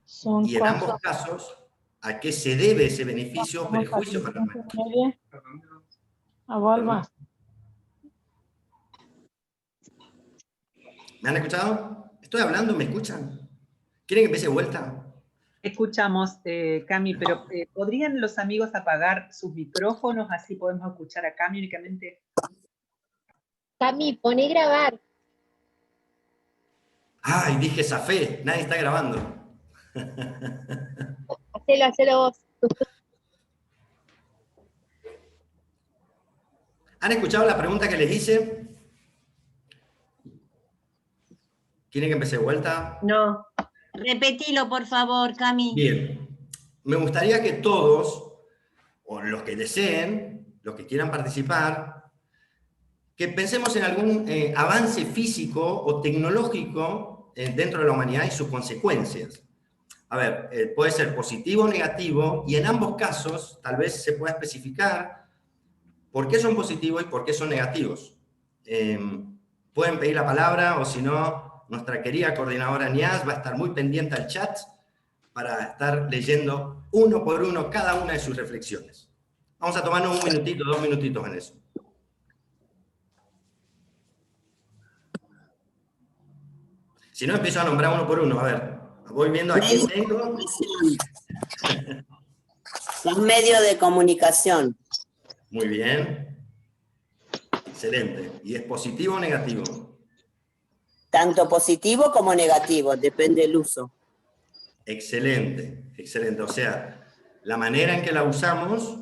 Son Y en ambos casos, ¿a qué se debe ese beneficio o perjuicio para el humanidad? ¿Me han escuchado? ¿Estoy hablando? ¿Me escuchan? ¿Quieren que empiece de vuelta? Escuchamos, Cami, pero ¿podrían los amigos apagar sus micrófonos? Así podemos escuchar a Cami únicamente. Cami, poné grabar. Ay, dije Zafé, nadie está grabando. Hacelo vos. ¿Han escuchado la pregunta que les hice? ¿Quieren que empiece de vuelta? No. Repetilo, por favor, Cami. Bien. Me gustaría que todos, o los que deseen, los que quieran participar, que pensemos en algún avance físico o tecnológico dentro de la humanidad y sus consecuencias. A ver, puede ser positivo o negativo, y en ambos casos tal vez se pueda especificar por qué son positivos y por qué son negativos. Pueden pedir la palabra, o si no, nuestra querida coordinadora Niaz va a estar muy pendiente al chat para estar leyendo uno por uno cada una de sus reflexiones. Vamos a tomarnos un minutito, 2 minutitos en eso. Si no, empiezo a nombrar uno por uno. A ver, voy viendo a quién tengo. Los medios de comunicación. Muy bien. Excelente. ¿Y es positivo o negativo? Tanto positivo como negativo, depende del uso. Excelente, excelente. O sea, la manera en que la usamos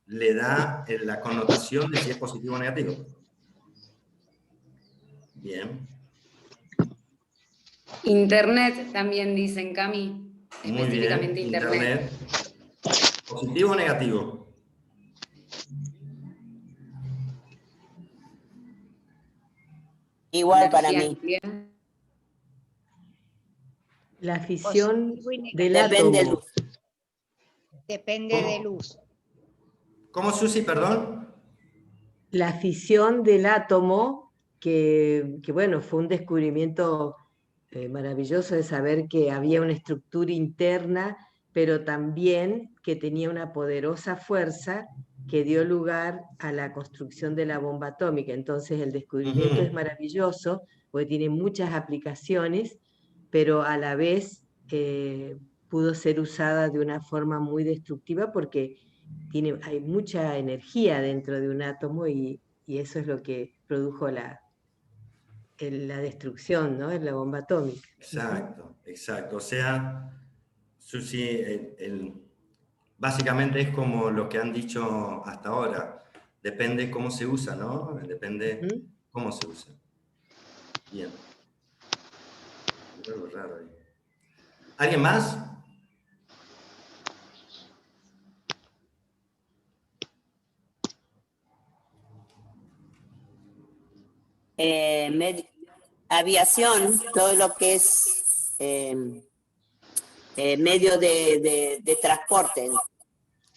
le da la connotación de si es positivo o negativo. Bien. Internet también dicen, Cami. Muy Específicamente bien. Internet. ¿Positivo o negativo? Igual para mí. La fisión del Depende átomo. del uso. Depende del uso. ¿Cómo, Susi, perdón? La fisión del átomo, que bueno, fue un descubrimiento maravilloso de saber que había una estructura interna, pero también que tenía una poderosa fuerza que dio lugar a la construcción de la bomba atómica. Entonces el descubrimiento es maravilloso, porque tiene muchas aplicaciones, pero a la vez pudo ser usada de una forma muy destructiva porque hay mucha energía dentro de un átomo y eso es lo que produjo la destrucción, ¿no? En la bomba atómica. Exacto, exacto. O sea, Susi, básicamente es como lo que han dicho hasta ahora. Depende cómo se usa, ¿no? Depende cómo se usa. Bien. Algo raro ahí. ¿Alguien más? Aviación, todo lo que es medio de transporte.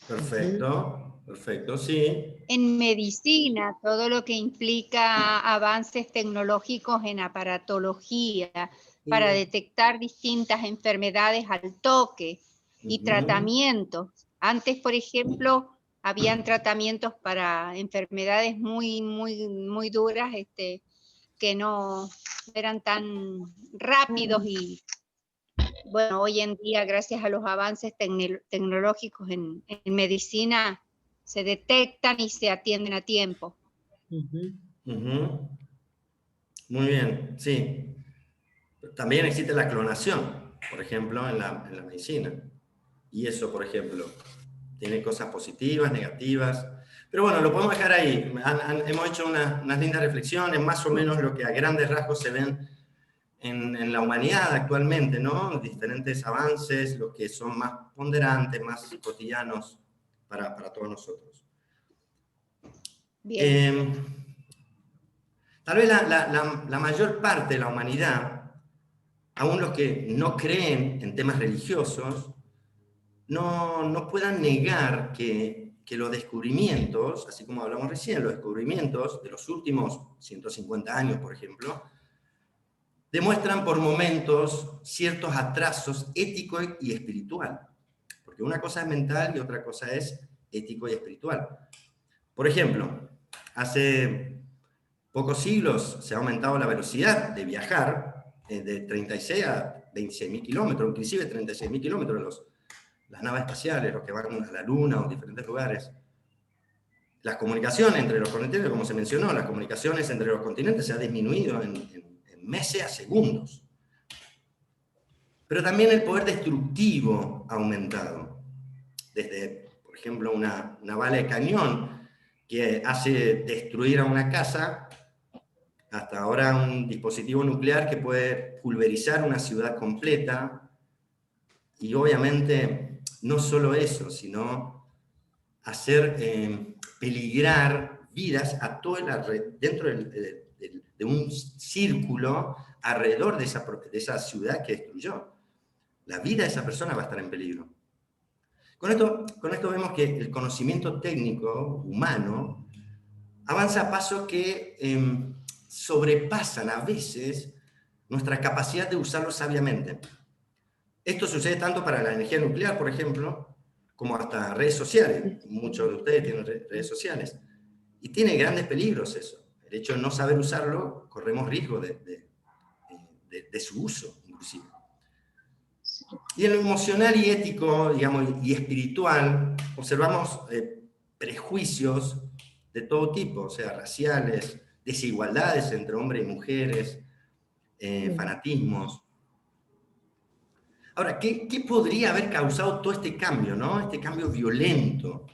Perfecto, perfecto, sí. En medicina, todo lo que implica avances tecnológicos en aparatología para detectar distintas enfermedades al toque y tratamientos. Antes, por ejemplo, habían tratamientos para enfermedades muy duras, que no eran tan rápidos y bueno, hoy en día, gracias a los avances tecnológicos en medicina, se detectan y se atienden a tiempo. Muy bien, sí. También existe la clonación, por ejemplo, en la medicina. Y eso, por ejemplo, tiene cosas positivas, negativas. Pero bueno, lo podemos dejar ahí. Hemos hecho unas lindas reflexiones, más o menos lo que a grandes rasgos se ven en la humanidad actualmente, ¿no? Diferentes avances, los que son más ponderantes, más cotidianos para todos nosotros. Bien. Tal vez la mayor parte de la humanidad, aún los que no creen en temas religiosos, no puedan negar que los descubrimientos, así como hablamos recién, los descubrimientos de los últimos 150 años, por ejemplo, demuestran por momentos ciertos atrasos ético y espiritual. Porque una cosa es mental y otra cosa es ético y espiritual. Por ejemplo, hace pocos siglos se ha aumentado la velocidad de viajar de 36 a 26.000 kilómetros, inclusive 36.000 kilómetros las naves espaciales, los que van a la Luna o diferentes lugares. Las comunicaciones entre los continentes, como se mencionó, las comunicaciones entre los continentes se ha disminuido en meses a segundos. Pero también el poder destructivo ha aumentado. Desde, por ejemplo, una bala de cañón que hace destruir a una casa, hasta ahora un dispositivo nuclear que puede pulverizar una ciudad completa. Y obviamente no solo eso, sino hacer peligrar vidas a todo dentro de un círculo alrededor de esa ciudad que destruyó. La vida de esa persona va a estar en peligro. Con esto vemos que el conocimiento técnico humano avanza a pasos que sobrepasan a veces nuestra capacidad de usarlo sabiamente. Esto sucede tanto para la energía nuclear, por ejemplo, como hasta redes sociales. Muchos de ustedes tienen redes sociales. Y tiene grandes peligros eso. El hecho de no saber usarlo, corremos riesgo de su uso, inclusive. Y en lo emocional y ético, digamos, y espiritual, observamos prejuicios de todo tipo, o sea, raciales, desigualdades entre hombres y mujeres, fanatismos. Ahora, ¿qué podría haber causado todo este cambio, ¿no? Este cambio violento?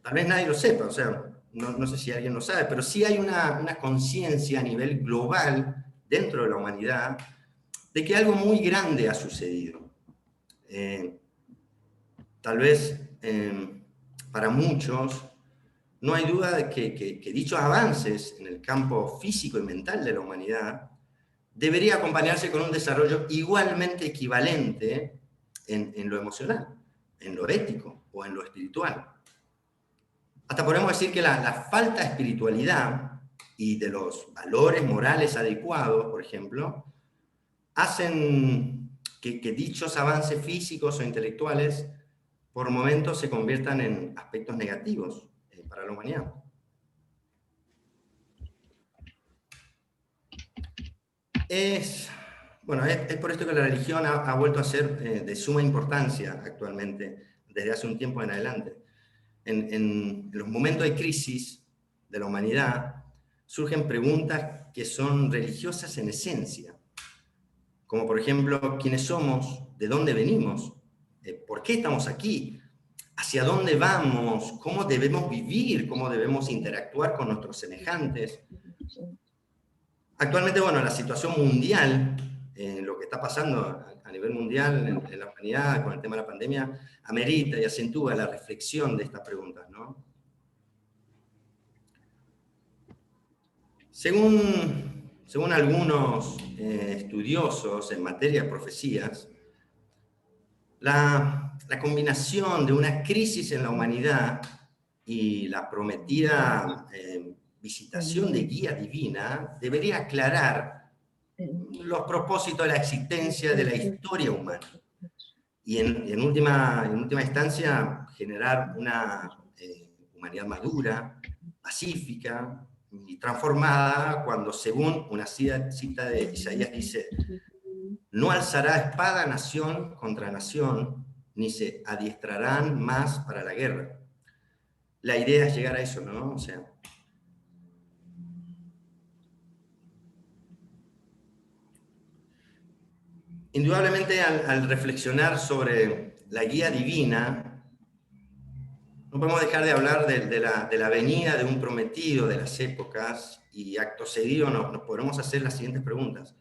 Tal vez nadie lo sepa, o sea, no sé si alguien lo sabe, pero sí hay una conciencia a nivel global dentro de la humanidad de que algo muy grande ha sucedido. Tal vez para muchos no hay duda de que dichos avances en el campo físico y mental de la humanidad debería acompañarse con un desarrollo igualmente equivalente en lo emocional, en lo ético o en lo espiritual. Hasta podemos decir que la falta de espiritualidad y de los valores morales adecuados, por ejemplo, hacen que dichos avances físicos o intelectuales por momentos se conviertan en aspectos negativos para la humanidad. Es por esto que la religión ha vuelto a ser de suma importancia actualmente, desde hace un tiempo en adelante. En los momentos de crisis de la humanidad surgen preguntas que son religiosas en esencia, como por ejemplo, ¿quiénes somos? ¿De dónde venimos? ¿Por qué estamos aquí? ¿Hacia dónde vamos? ¿Cómo debemos vivir? ¿Cómo debemos interactuar con nuestros semejantes? Actualmente, la situación mundial, lo que está pasando a nivel mundial en la humanidad con el tema de la pandemia, amerita y acentúa la reflexión de estas preguntas, ¿no? Según algunos estudiosos en materia de profecías, la combinación de una crisis en la humanidad y la prometida visitación de guía divina debería aclarar los propósitos de la existencia de la historia humana y en última instancia generar una humanidad madura, pacífica y transformada cuando, según una cita de Isaías, dice: no alzará espada nación contra nación, ni se adiestrarán más para la guerra. La idea es llegar a eso, ¿no? O sea, indudablemente al reflexionar sobre la guía divina, no podemos dejar de hablar de la venida de un prometido de las épocas, y acto seguido nos podemos hacer las siguientes preguntas.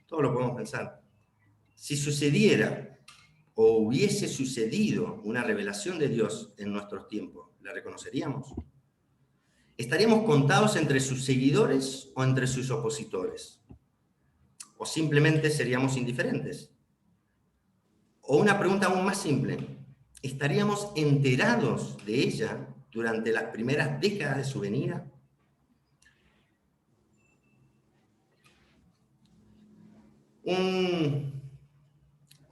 Todo lo podemos pensar. Si sucediera o hubiese sucedido una revelación de Dios en nuestros tiempos, ¿la reconoceríamos? ¿Estaríamos contados entre sus seguidores o entre sus opositores? ¿O simplemente seríamos indiferentes? O una pregunta aún más simple: ¿estaríamos enterados de ella durante las primeras décadas de su venida? Un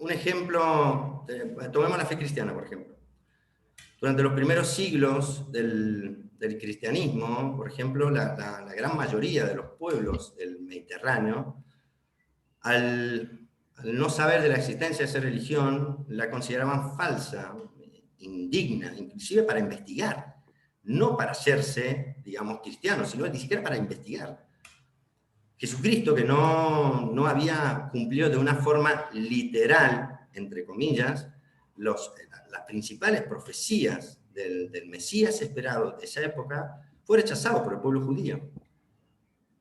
ejemplo, tomemos la fe cristiana, por ejemplo. Durante los primeros siglos del cristianismo, por ejemplo, la gran mayoría de los pueblos del Mediterráneo, al no saber de la existencia de esa religión, la consideraban falsa, indigna, inclusive para investigar, no para hacerse, digamos, cristianos, sino ni siquiera para investigar. Jesucristo, que no había cumplido de una forma literal, entre comillas, las principales profecías del Mesías esperado de esa época, fue rechazado por el pueblo judío.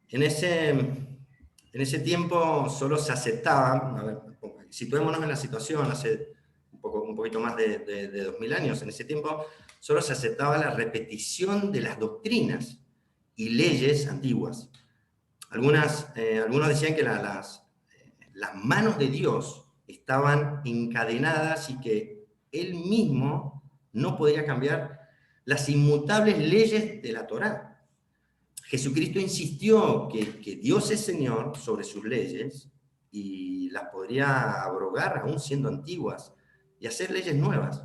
En ese tiempo solo se aceptaba, a ver, situémonos en la situación hace un poquito más de 2000 años, en ese tiempo solo se aceptaba la repetición de las doctrinas y leyes antiguas. Algunos decían que las manos de Dios estaban encadenadas y que Él mismo no podía cambiar las inmutables leyes de la Torá. Jesucristo insistió que Dios es Señor sobre sus leyes y las podría abrogar aún siendo antiguas y hacer leyes nuevas.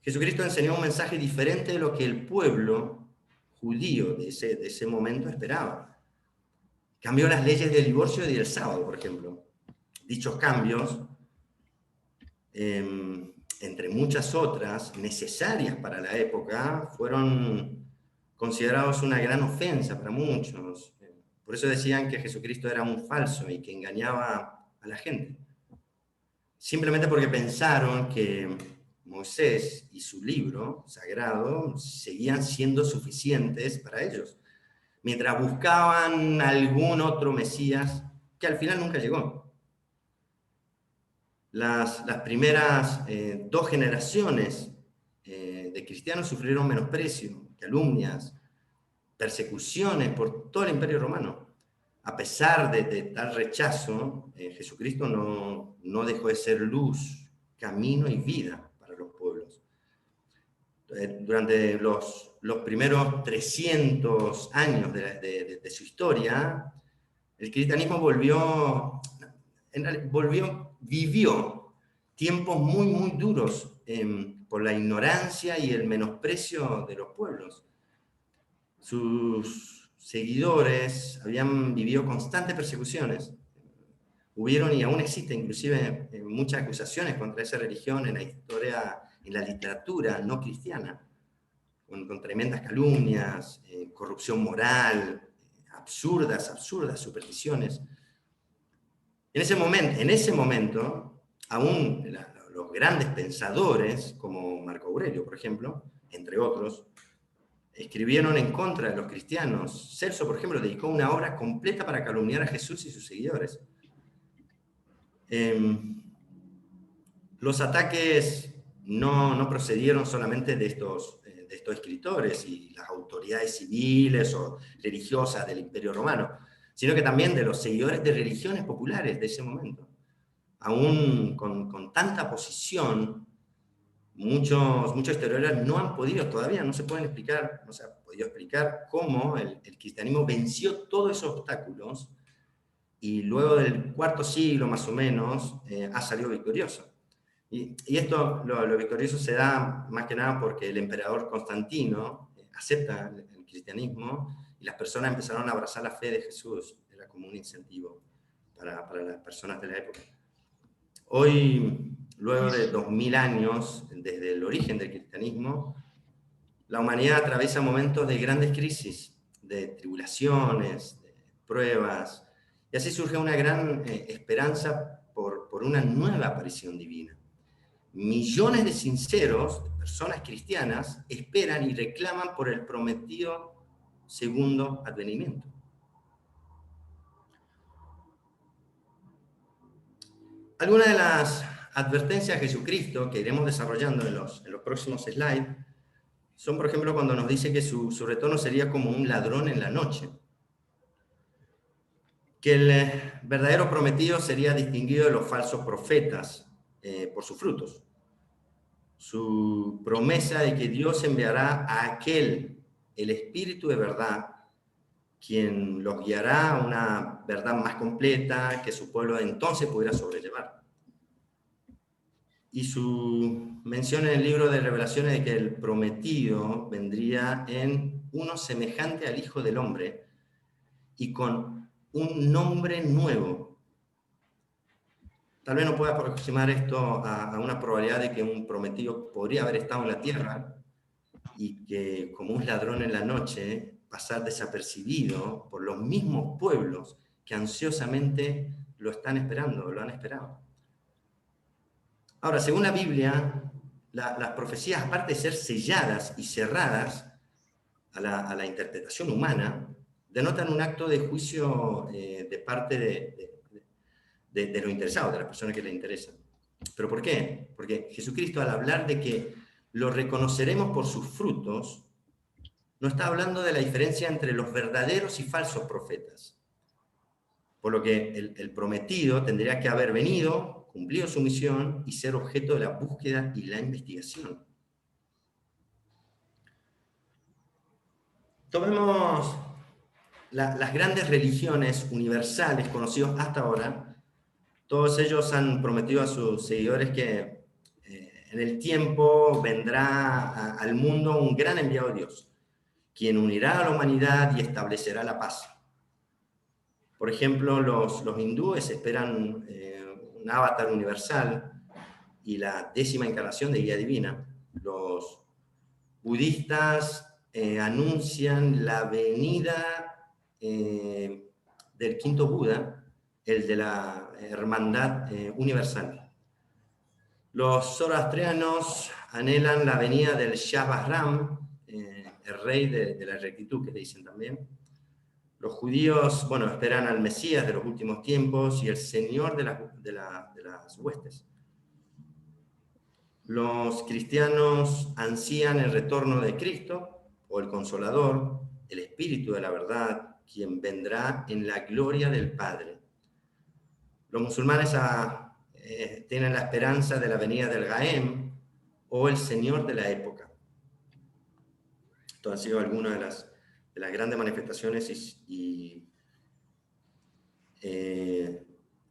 Jesucristo enseñó un mensaje diferente de lo que el pueblo judío de ese momento esperaba. Cambió las leyes del divorcio y del sábado, por ejemplo. Dichos cambios, entre muchas otras necesarias para la época, fueron considerados una gran ofensa para muchos. Por eso decían que Jesucristo era un falso y que engañaba a la gente. Simplemente porque pensaron que Moisés y su libro sagrado seguían siendo suficientes para ellos, mientras buscaban algún otro Mesías que al final nunca llegó. Las primeras 2 generaciones de cristianos sufrieron menosprecio, calumnias, persecuciones por todo el Imperio Romano. A pesar de tal rechazo, Jesucristo no dejó de ser luz, camino y vida para los pueblos. Durante los primeros 300 años de su historia, el cristianismo vivió tiempos muy, muy duros por la ignorancia y el menosprecio de los pueblos. Sus seguidores habían vivido constantes persecuciones. Hubieron y aún existen inclusive muchas acusaciones contra esa religión en la historia, en la literatura no cristiana, con tremendas calumnias, corrupción moral, absurdas supersticiones. En ese momento, aún los grandes pensadores, como Marco Aurelio, por ejemplo, entre otros, escribieron en contra de los cristianos. Celso, por ejemplo, dedicó una obra completa para calumniar a Jesús y sus seguidores. Los ataques no procedieron solamente de estos escritores y las autoridades civiles o religiosas del Imperio Romano, sino que también de los seguidores de religiones populares de ese momento. Aún con tanta oposición, muchos historiadores todavía no se pueden explicar, no se ha podido explicar cómo el cristianismo venció todos esos obstáculos y luego del IV siglo más o menos ha salido victorioso. Y esto, lo victorioso se da más que nada porque el emperador Constantino acepta el cristianismo y las personas empezaron a abrazar la fe de Jesús. Era como un incentivo para las personas de la época. Hoy, luego de 2000 años desde el origen del cristianismo, la humanidad atraviesa momentos de grandes crisis, de tribulaciones, de pruebas, y así surge una gran esperanza por una nueva aparición divina. Millones de sinceros, de personas cristianas, esperan y reclaman por el prometido segundo advenimiento. Algunas de las advertencias de Jesucristo que iremos desarrollando en los próximos slides son, por ejemplo, cuando nos dice que su retorno sería como un ladrón en la noche, que el verdadero prometido sería distinguido de los falsos profetas por sus frutos. Su promesa de que Dios enviará a aquel, el Espíritu de verdad, quien los guiará a una verdad más completa que su pueblo entonces pudiera sobrellevar. Y su mención en el libro de Revelaciones de que el prometido vendría en uno semejante al Hijo del Hombre y con un nombre nuevo. Tal vez no pueda aproximar esto a una probabilidad de que un prometido podría haber estado en la tierra y que, como un ladrón en la noche, pasar desapercibido por los mismos pueblos que ansiosamente lo están esperando, lo han esperado. Ahora, según la Biblia, las profecías, aparte de ser selladas y cerradas a la interpretación humana, denotan un acto de juicio de parte de los interesados, de las personas que les interesan. ¿Pero por qué? Porque Jesucristo, al hablar de que lo reconoceremos por sus frutos, no está hablando de la diferencia entre los verdaderos y falsos profetas. Por lo que el prometido tendría que haber venido, cumplido su misión y ser objeto de la búsqueda y la investigación. Tomemos las grandes religiones universales conocidas hasta ahora. Todos ellos han prometido a sus seguidores que en el tiempo vendrá al mundo un gran enviado de Dios, quien unirá a la humanidad y establecerá la paz. Por ejemplo, los hindúes esperan un avatar universal y la 10ª encarnación de guía divina. Los budistas anuncian la venida del 5º Buda, el de la hermandad universal. Los zoroastrianos anhelan la venida del Shah Bahram, el rey de la rectitud, que le dicen también. Los judíos, bueno, esperan al Mesías de los últimos tiempos y el Señor de las huestes. Los cristianos ansían el retorno de Cristo, o el Consolador, el Espíritu de la verdad, quien vendrá en la gloria del Padre. Los musulmanes tienen la esperanza de la venida del Gaem, o el Señor de la época. Esto han sido algunas de las grandes manifestaciones y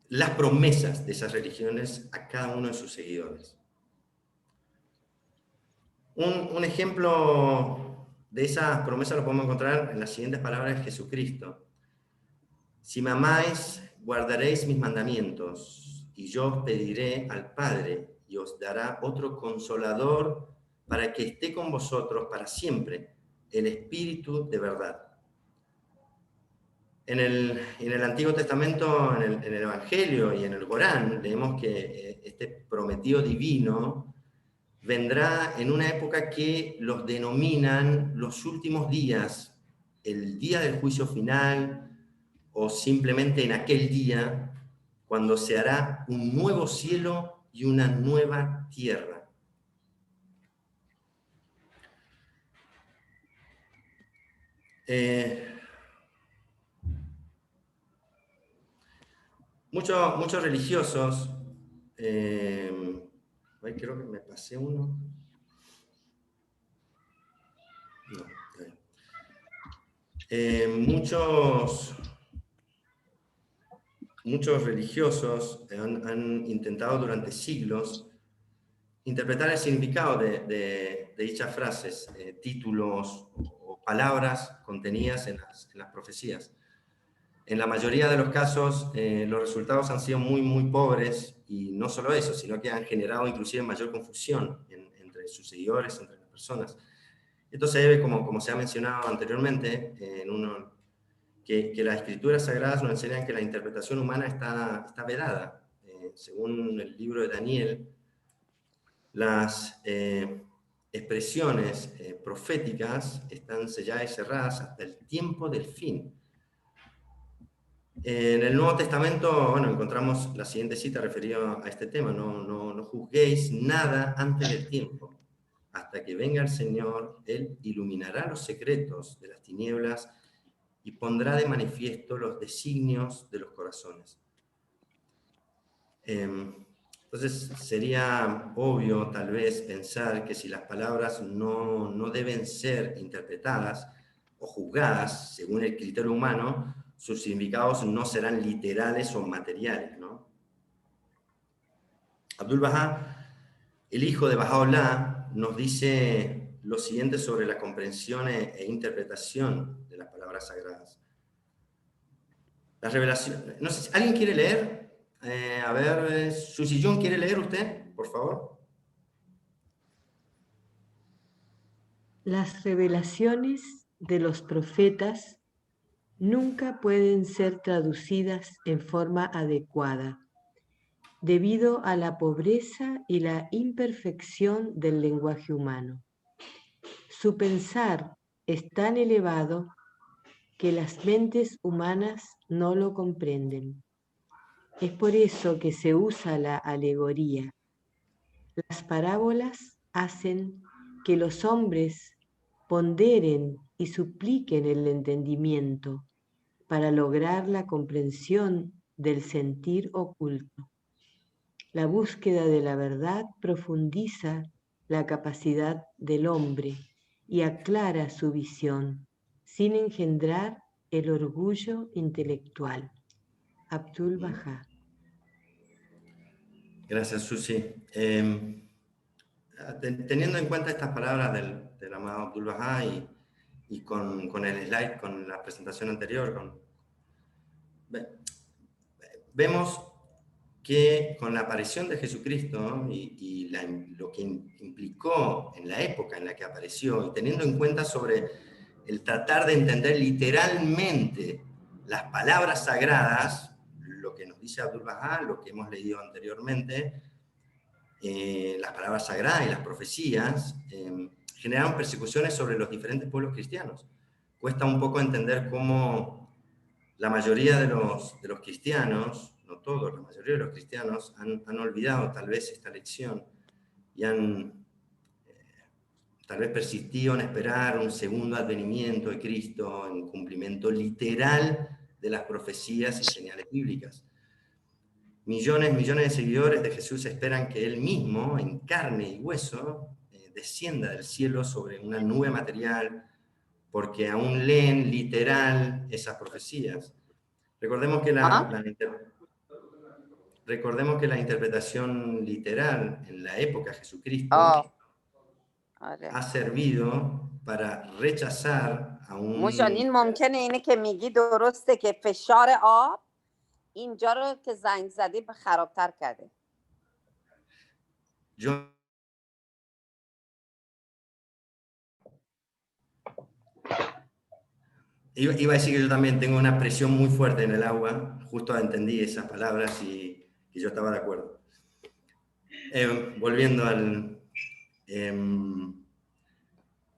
las promesas de esas religiones a cada uno de sus seguidores. Un ejemplo de esas promesas lo podemos encontrar en las siguientes palabras de Jesucristo. Si me amáis, guardaréis mis mandamientos, y yo os pediré al Padre, y os dará otro Consolador para que esté con vosotros para siempre, el Espíritu de verdad. En el Antiguo Testamento, en el Evangelio y en el Corán, leemos que este prometido divino vendrá en una época que los denominan los últimos días, el día del juicio final, o simplemente en aquel día, cuando se hará un nuevo cielo y una nueva tierra. Muchos religiosos, creo que me pasé uno. No, muchos religiosos han intentado durante siglos interpretar el significado de dichas frases, títulos o palabras contenidas en las profecías. En la mayoría de los casos, los resultados han sido muy, muy pobres, y no solo eso, sino que han generado inclusive mayor confusión entre sus seguidores, entre las personas. Esto se debe, como se ha mencionado anteriormente, que las escrituras sagradas nos enseñan que la interpretación humana está vedada. Según el libro de Daniel, las expresiones proféticas están selladas y cerradas hasta el tiempo del fin. En el Nuevo Testamento, encontramos la siguiente cita referida a este tema: no juzguéis nada antes del tiempo. Hasta que venga el Señor, Él iluminará los secretos de las tinieblas y pondrá de manifiesto los designios de los corazones. Entonces sería obvio tal vez pensar que si las palabras no deben ser interpretadas, o juzgadas según el criterio humano, sus significados no serán literales o materiales, ¿no? Abdul-Bahá, el hijo de Baha'u'lláh, nos dice lo siguiente sobre la comprensión e interpretación de las palabras sagradas. La revelación, no sé, ¿alguien quiere leer? A ver, Susi Jun, ¿quiere leer usted, por favor? Las revelaciones de los profetas nunca pueden ser traducidas en forma adecuada, debido a la pobreza y la imperfección del lenguaje humano. Su pensar es tan elevado que las mentes humanas no lo comprenden. Es por eso que se usa la alegoría. Las parábolas hacen que los hombres ponderen y supliquen el entendimiento para lograr la comprensión del sentir oculto. La búsqueda de la verdad profundiza la capacidad del hombre y aclara su visión, sin engendrar el orgullo intelectual. Abdul-Bahá. Gracias, Susi. Teniendo en cuenta estas palabras del amado Abdul-Bahá y con el slide, con la presentación anterior, vemos que con la aparición de Jesucristo y lo que implicó en la época en la que apareció, y teniendo en cuenta sobre el tratar de entender literalmente las palabras sagradas, lo que nos dice Abdul-Bahá, lo que hemos leído anteriormente, las palabras sagradas y las profecías, generaron persecuciones sobre los diferentes pueblos cristianos. Cuesta un poco entender cómo la mayoría de los cristianos, no todos, la mayoría de los cristianos han olvidado tal vez esta lección y han tal vez persistido en esperar un segundo advenimiento de Cristo en cumplimiento literal de las profecías y señales bíblicas. Millones de seguidores de Jesús esperan que Él mismo, en carne y hueso, descienda del cielo sobre una nube material, porque aún leen literal esas profecías. Recordemos que la interpretación literal en la época de Jesucristo ha servido para rechazar a موشان این ممکنه اینه که میگی درسته که فشار آب اینجا رو که زنگ زدی به خرابتر کرده. Iba a decir que yo también tengo una presión muy fuerte en el agua, justo entendí esas palabras y yo estaba de acuerdo. Volviendo al...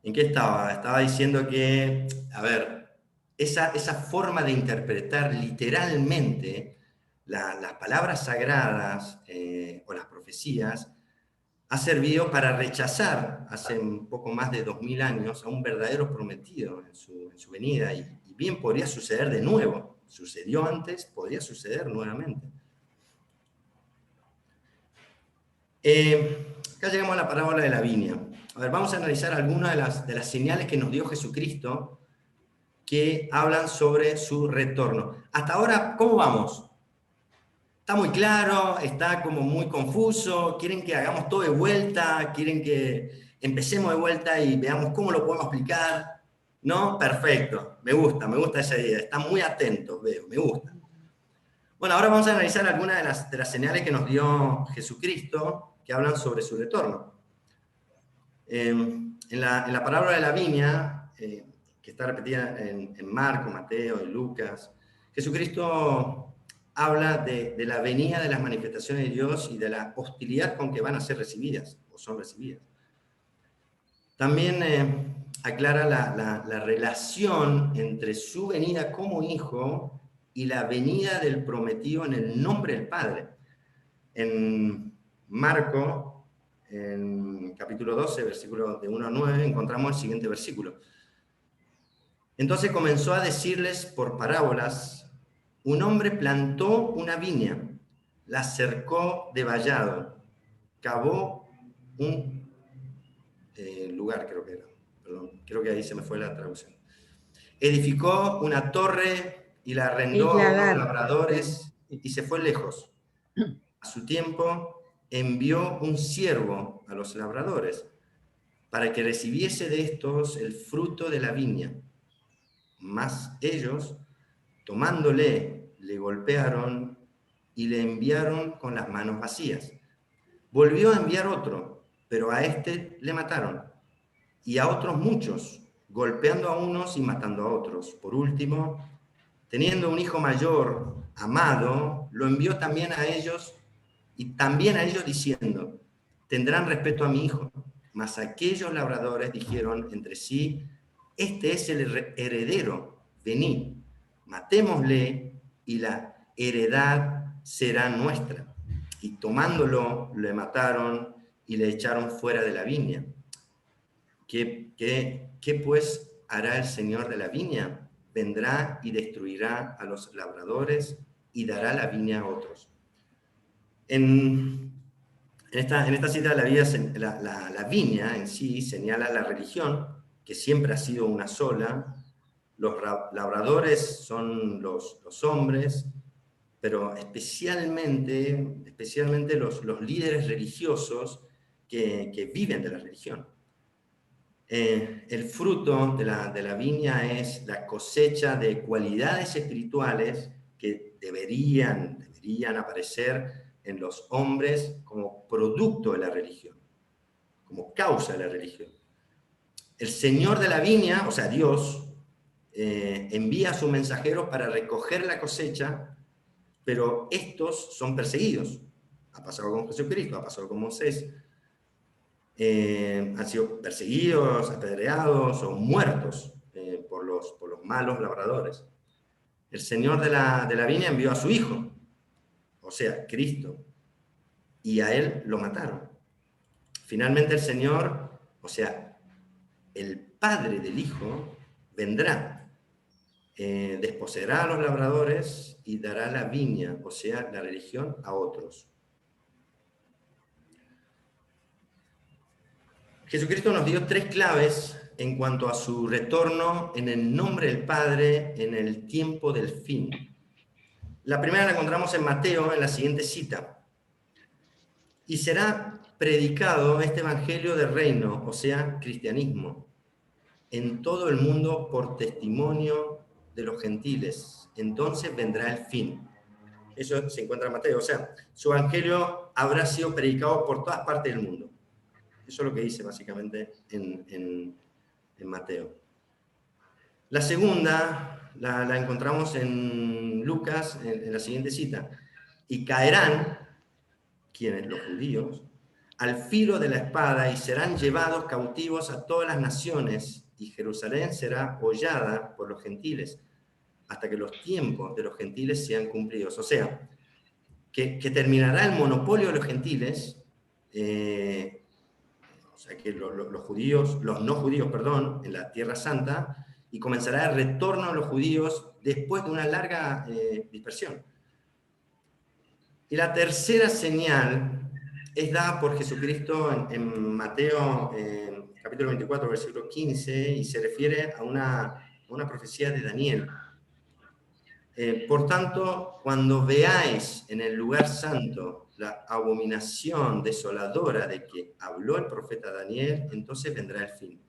¿En qué estaba? Estaba diciendo que, a ver, esa forma de interpretar literalmente las palabras sagradas o las profecías ha servido para rechazar hace un poco más de 2000 años a un verdadero prometido en su venida, y bien podría suceder de nuevo. Sucedió antes, podría suceder nuevamente. Acá llegamos a la parábola de la viña. A ver, vamos a analizar algunas de las señales que nos dio Jesucristo que hablan sobre su retorno. Hasta ahora, ¿cómo vamos? Está muy claro, está como muy confuso, quieren que hagamos todo de vuelta, quieren que empecemos de vuelta y veamos cómo lo podemos explicar, ¿no? Perfecto, me gusta esa idea, están muy atentos, veo, me gusta. Bueno, ahora vamos a analizar algunas de las señales que nos dio Jesucristo que hablan sobre su retorno. En la parábola de la viña, que está repetida en Marcos, Mateo y Lucas, Jesucristo habla de la venida de las manifestaciones de Dios y de la hostilidad con que van a ser recibidas, o son recibidas. También aclara la relación entre su venida como hijo y la venida del prometido en el nombre del Padre. En Marcos, en capítulo 12, versículos de 1 a 9, encontramos el siguiente versículo. Entonces comenzó a decirles por parábolas: un hombre plantó una viña, la cercó de vallado, cavó un lugar, creo que era, perdón, creo que ahí se me fue la traducción. edificó una torre y la arrendó a unos labradores y se fue lejos. A su tiempo envió un siervo a los labradores para que recibiese de estos el fruto de la viña. Mas ellos, tomándole, le golpearon y le enviaron con las manos vacías. Volvió a enviar otro, pero a este le mataron, y a otros muchos, golpeando a unos y matando a otros. Por último, teniendo un hijo mayor, amado, lo envió también a ellos, y también a ellos diciendo, tendrán respeto a mi hijo. Mas aquellos labradores dijeron entre sí, este es el heredero, venid, matémosle, y la heredad será nuestra. Y tomándolo, le mataron y le echaron fuera de la viña. ¿Qué pues hará el Señor de la viña? Vendrá y destruirá a los labradores y dará la viña a otros. En esta cita de la viña en sí señala la religión, que siempre ha sido una sola. Los labradores son los hombres, pero especialmente los líderes religiosos que viven de la religión. El fruto de la viña es la cosecha de cualidades espirituales que deberían aparecer en los hombres como producto de la religión, como causa de la religión. El Señor de la viña, o sea, Dios, envía a sus mensajeros para recoger la cosecha, pero estos son perseguidos. Ha pasado con Jesucristo, ha pasado con Moisés. Han sido perseguidos, apedreados o muertos por los malos labradores. El Señor de la viña envió a su Hijo, o sea, Cristo, y a Él lo mataron. Finalmente el Señor, o sea, el Padre del Hijo, vendrá, desposeerá a los labradores y dará la viña, o sea, la religión, a otros. Jesucristo nos dio 3 claves en cuanto a su retorno en el nombre del Padre en el tiempo del fin. La primera la encontramos en Mateo, en la siguiente cita. Y será predicado este evangelio del reino, o sea, cristianismo, en todo el mundo por testimonio de los gentiles. Entonces vendrá el fin. Eso se encuentra en Mateo. O sea, su evangelio habrá sido predicado por todas partes del mundo. Eso es lo que dice básicamente en Mateo. La segunda la encontramos en Lucas, en la siguiente cita. Y caerán, ¿quiénes? Los judíos, al filo de la espada y serán llevados cautivos a todas las naciones, y Jerusalén será hollada por los gentiles, hasta que los tiempos de los gentiles sean cumplidos. O sea, que terminará el monopolio de los gentiles, o sea, que los no judíos, en la Tierra Santa, y comenzará el retorno de los judíos después de una larga dispersión. Y la tercera señal es dada por Jesucristo en Mateo, capítulo 24, versículo 15, y se refiere a una profecía de Daniel. Por tanto, cuando veáis en el lugar santo la abominación desoladora de que habló el profeta Daniel, entonces vendrá el fin.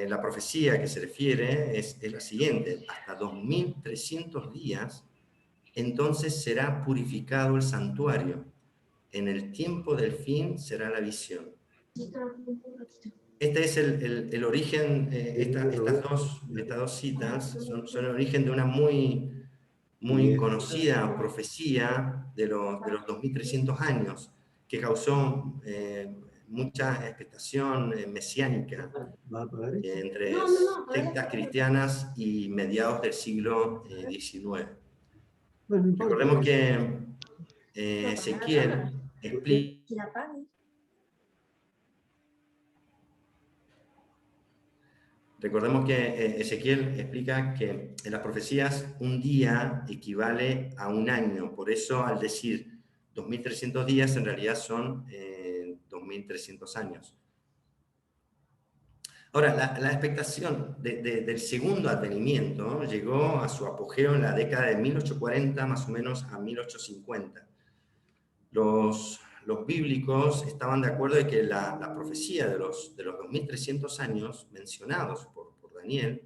La profecía que se refiere es la siguiente: hasta 2300 días, entonces será purificado el santuario. En el tiempo del fin será la visión. Este es el origen, estas dos citas son el origen de una muy conocida profecía de los 2300 años, que causó mucha expectación mesiánica entre sectas cristianas y mediados del siglo XIX. Recordemos que Ezequiel explica... Recordemos que Ezequiel explica que en las profecías un día equivale a un año. Por eso, al decir 2300 días, en realidad son 2300 años. Ahora, la expectación del segundo advenimiento llegó a su apogeo en la década de 1840, más o menos a 1850. Los bíblicos estaban de acuerdo de que la profecía de los 2300 años mencionados por Daniel,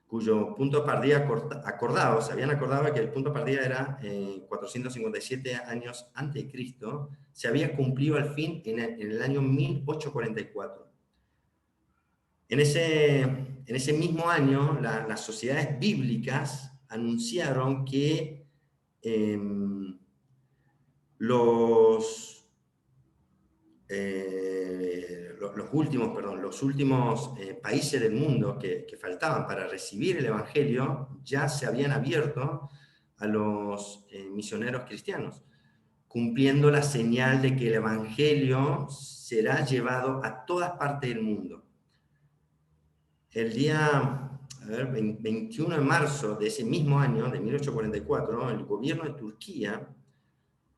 cuyo punto de partida se habían acordado que el punto de partida era 457 años antes de Cristo, se había cumplido al fin en el año 1844. En ese mismo año, las sociedades bíblicas anunciaron que los últimos países del mundo que faltaban para recibir el Evangelio ya se habían abierto a los misioneros cristianos, cumpliendo la señal de que el Evangelio será llevado a todas partes del mundo. El día 21 de marzo de ese mismo año, de 1844, el gobierno de Turquía,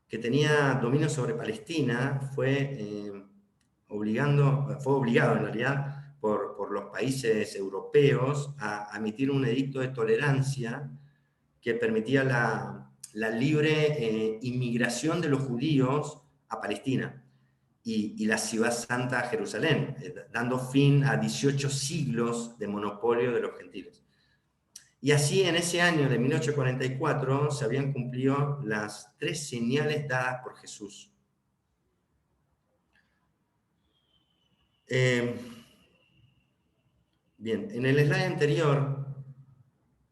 que tenía dominio sobre Palestina, fue obligado en realidad por los países europeos a emitir un edicto de tolerancia que permitía la libre inmigración de los judíos a Palestina y la ciudad santa Jerusalén, dando fin a 18 siglos de monopolio de los gentiles. Y así en ese año de 1844 se habían cumplido las 3 señales dadas por Jesús. Bien, en el slide anterior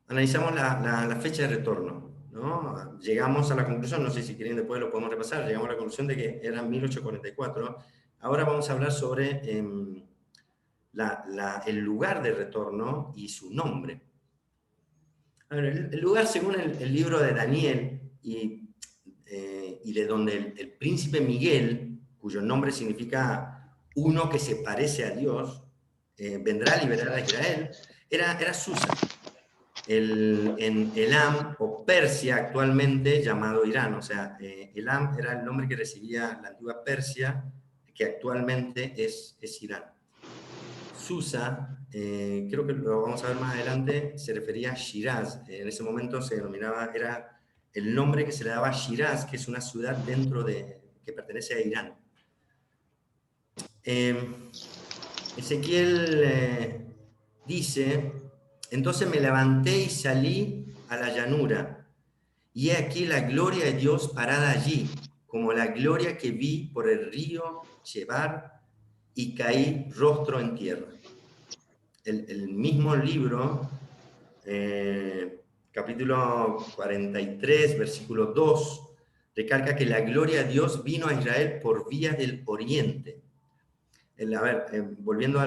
analizamos la fecha de retorno, ¿no? Llegamos a la conclusión, no sé si quieren después lo podemos repasar, llegamos a la conclusión de que era 1844. Ahora vamos a hablar sobre el lugar de retorno y su nombre. A ver, el lugar, según el libro de Daniel, y de donde el príncipe Miguel, cuyo nombre significa uno que se parece a Dios, vendrá a liberar a Israel, era Susa, en Elam o Persia actualmente llamado Irán. O sea, Elam era el nombre que recibía la antigua Persia, que actualmente es Irán. Susa, creo que lo vamos a ver más adelante, se refería a Shiraz. En ese momento se denominaba, era el nombre que se le daba a Shiraz, que es una ciudad que pertenece a Irán. Ezequiel dice: entonces me levanté y salí a la llanura, y he aquí la gloria de Dios parada allí, como la gloria que vi por el río Chebar, y caí rostro en tierra. El mismo libro, capítulo 43, versículo 2, recalca que la gloria de Dios vino a Israel por vía del oriente. Volviendo a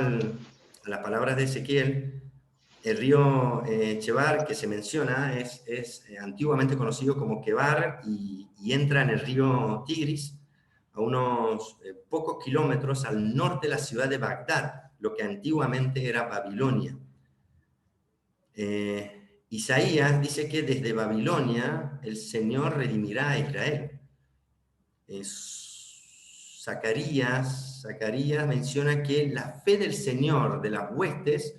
las palabras de Ezequiel, el río Chebar que se menciona es antiguamente conocido como Quebar y entra en el río Tigris a unos pocos kilómetros al norte de la ciudad de Bagdad, lo que antiguamente era Babilonia. Isaías dice que desde Babilonia el Señor redimirá a Israel. Zacarías menciona que la fe del Señor de las huestes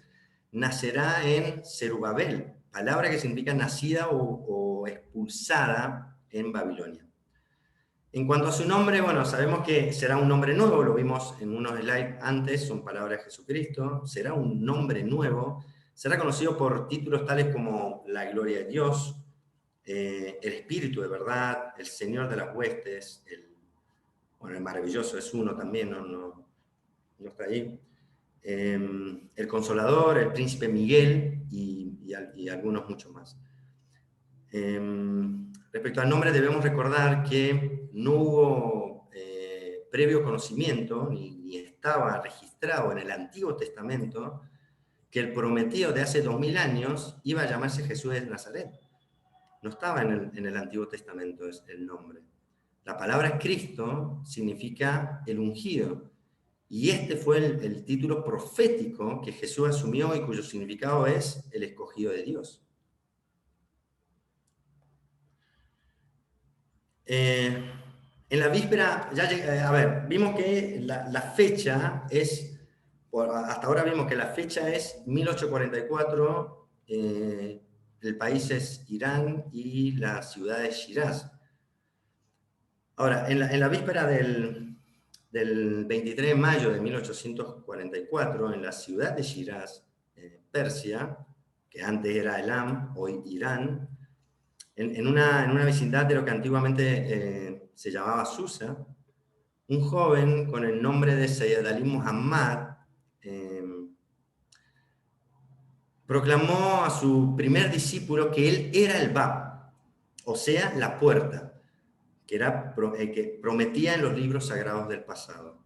nacerá en Zerubabel, palabra que significa nacida o expulsada en Babilonia. En cuanto a su nombre, bueno, sabemos que será un nombre nuevo, lo vimos en unos slides antes, son palabras de Jesucristo, será un nombre nuevo, será conocido por títulos tales como la gloria de Dios, el Espíritu de verdad, el Señor de las huestes, el maravilloso es uno también, no está ahí, el Consolador, el Príncipe Miguel y algunos muchos más. Respecto al nombre debemos recordar que no hubo previo conocimiento ni estaba registrado en el Antiguo Testamento que el prometido de hace 2000 años iba a llamarse Jesús de Nazaret. No estaba en el Antiguo Testamento el nombre. La palabra Cristo significa el ungido, y este fue el título profético que Jesús asumió y cuyo significado es el escogido de Dios. En la víspera, vimos que la fecha es hasta ahora vimos que la fecha es 1844, el país es Irán y la ciudad es Shiraz. Ahora, en la víspera del 23 de mayo de 1844, en la ciudad de Shiraz, Persia, que antes era Elam, hoy Irán, en una vecindad de lo que antiguamente se llamaba Susa, un joven con el nombre de Sayyid Ali Muhammad proclamó a su primer discípulo que él era el Bab, o sea, la puerta, que prometía en los libros sagrados del pasado.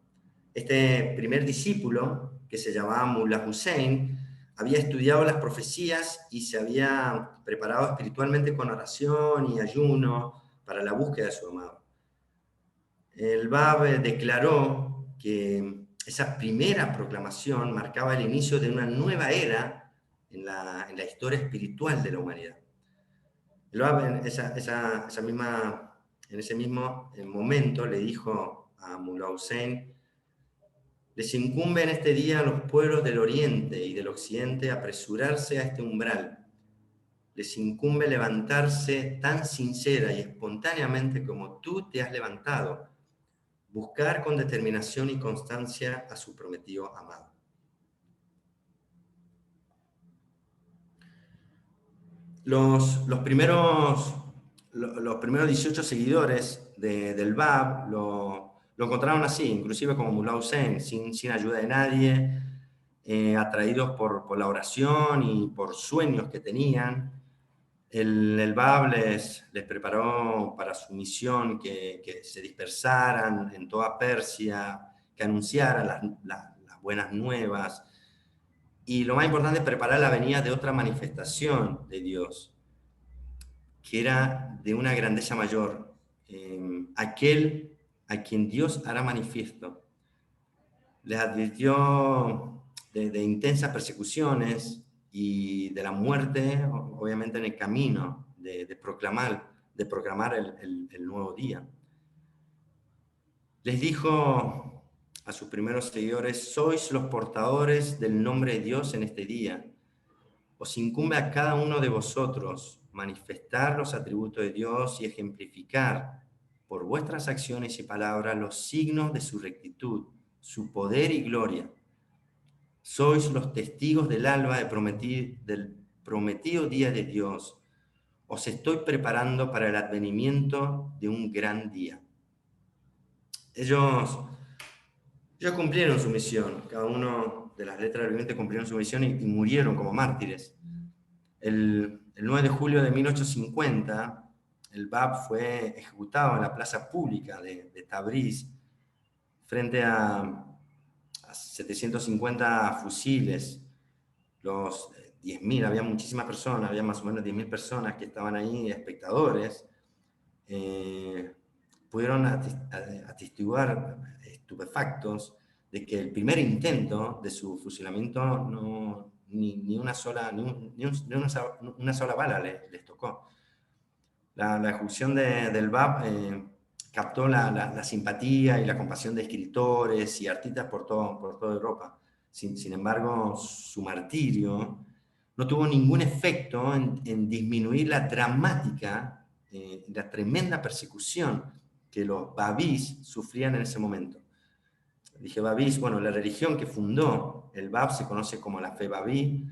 Este primer discípulo, que se llamaba Mullah Hussein, había estudiado las profecías y se había preparado espiritualmente con oración y ayuno para la búsqueda de su amado. El Bab declaró que esa primera proclamación marcaba el inicio de una nueva era en la historia espiritual de la humanidad. El Bab en ese mismo momento le dijo a Mullah Hussein: les incumbe en este día a los pueblos del oriente y del occidente apresurarse a este umbral. Les incumbe levantarse tan sincera y espontáneamente como tú te has levantado, buscar con determinación y constancia a su prometido amado. Los primeros 18 seguidores del Bab lo encontraron así, inclusive como Mullah Hussein, sin ayuda de nadie, atraídos por la oración y por sueños que tenían. El Bab les preparó para su misión que se dispersaran en toda Persia, que anunciaran las buenas nuevas. Y lo más importante es preparar la venida de otra manifestación de Dios, que era de una grandeza mayor, aquel a quien Dios hará manifiesto. Les advirtió de intensas persecuciones y de la muerte, obviamente en el camino de proclamar el nuevo día. Les dijo a sus primeros seguidores: sois los portadores del nombre de Dios en este día. Os incumbe a cada uno de vosotros manifestar los atributos de Dios y ejemplificar por vuestras acciones y palabras los signos de su rectitud, su poder y gloria. Sois los testigos del alba del prometido día de Dios. Os estoy preparando para el advenimiento de un gran día. Ellos cumplieron su misión, cada uno de las letras del viviente cumplieron su misión y murieron como mártires. El 9 de julio de 1850, el Bab fue ejecutado en la plaza pública de Tabriz, frente a 750 fusiles, los 10.000, había muchísimas personas, había más o menos 10.000 personas que estaban ahí, espectadores, pudieron atestiguar estupefactos de que el primer intento de su fusilamiento ni una sola bala les tocó. La ejecución del Bab captó la simpatía y la compasión de escritores y artistas por toda Europa. Sin embargo, su martirio no tuvo ningún efecto en disminuir la dramática, la tremenda persecución que los babís sufrían en ese momento. Dije babís, bueno, la religión que fundó el Bab se conoce como la fe babí.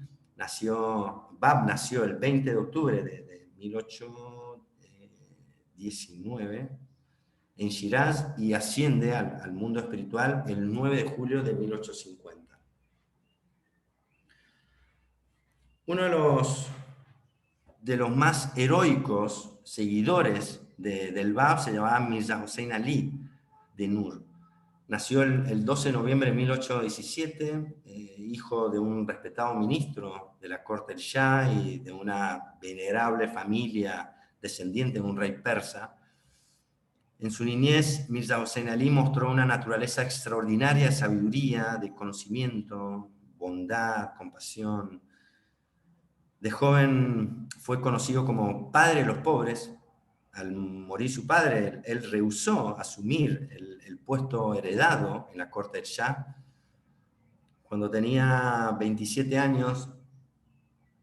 Bab nació el 20 de octubre de 1819 en Shiraz y asciende al mundo espiritual el 9 de julio de 1850. Uno de los más heroicos seguidores del Bab se llamaba Mirza Hossein Ali de Nur. Nació el 12 de noviembre de 1817, hijo de un respetado ministro de la corte del Shah y de una venerable familia descendiente de un rey persa. En su niñez, Mirza Hossein Ali mostró una naturaleza extraordinaria de sabiduría, de conocimiento, bondad, compasión. De joven fue conocido como padre de los pobres. Al morir su padre, él rehusó asumir el puesto heredado en la corte del Shah. cuando tenía 27 años,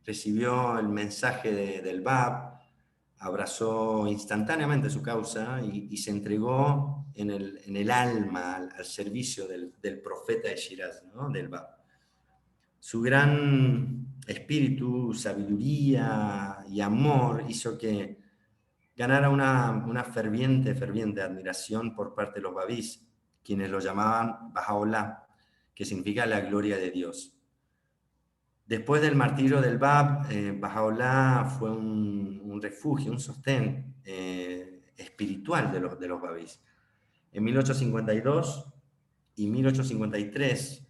recibió el mensaje del Bab, abrazó instantáneamente su causa y se entregó en el alma al servicio del profeta de Shiraz, ¿no? Del Bab. Su gran espíritu, sabiduría y amor hizo que ganara una ferviente admiración por parte de los babís, quienes lo llamaban Baha'u'lláh, que significa la gloria de Dios. Después del martirio del Bab, Baha'u'lláh fue un refugio, un sostén espiritual de los babís. En 1852 y 1853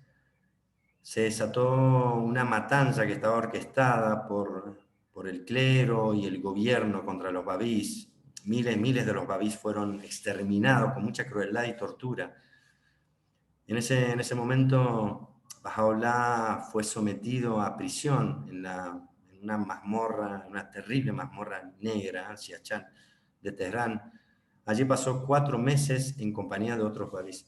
se desató una matanza que estaba orquestada por el clero y el gobierno contra los babís. Miles de los babís fueron exterminados con mucha crueldad y tortura. En ese momento, Baha'u'lláh fue sometido a prisión en una mazmorra, una terrible mazmorra negra, Siachán, de Teherán. Allí pasó 4 meses en compañía de otros babís.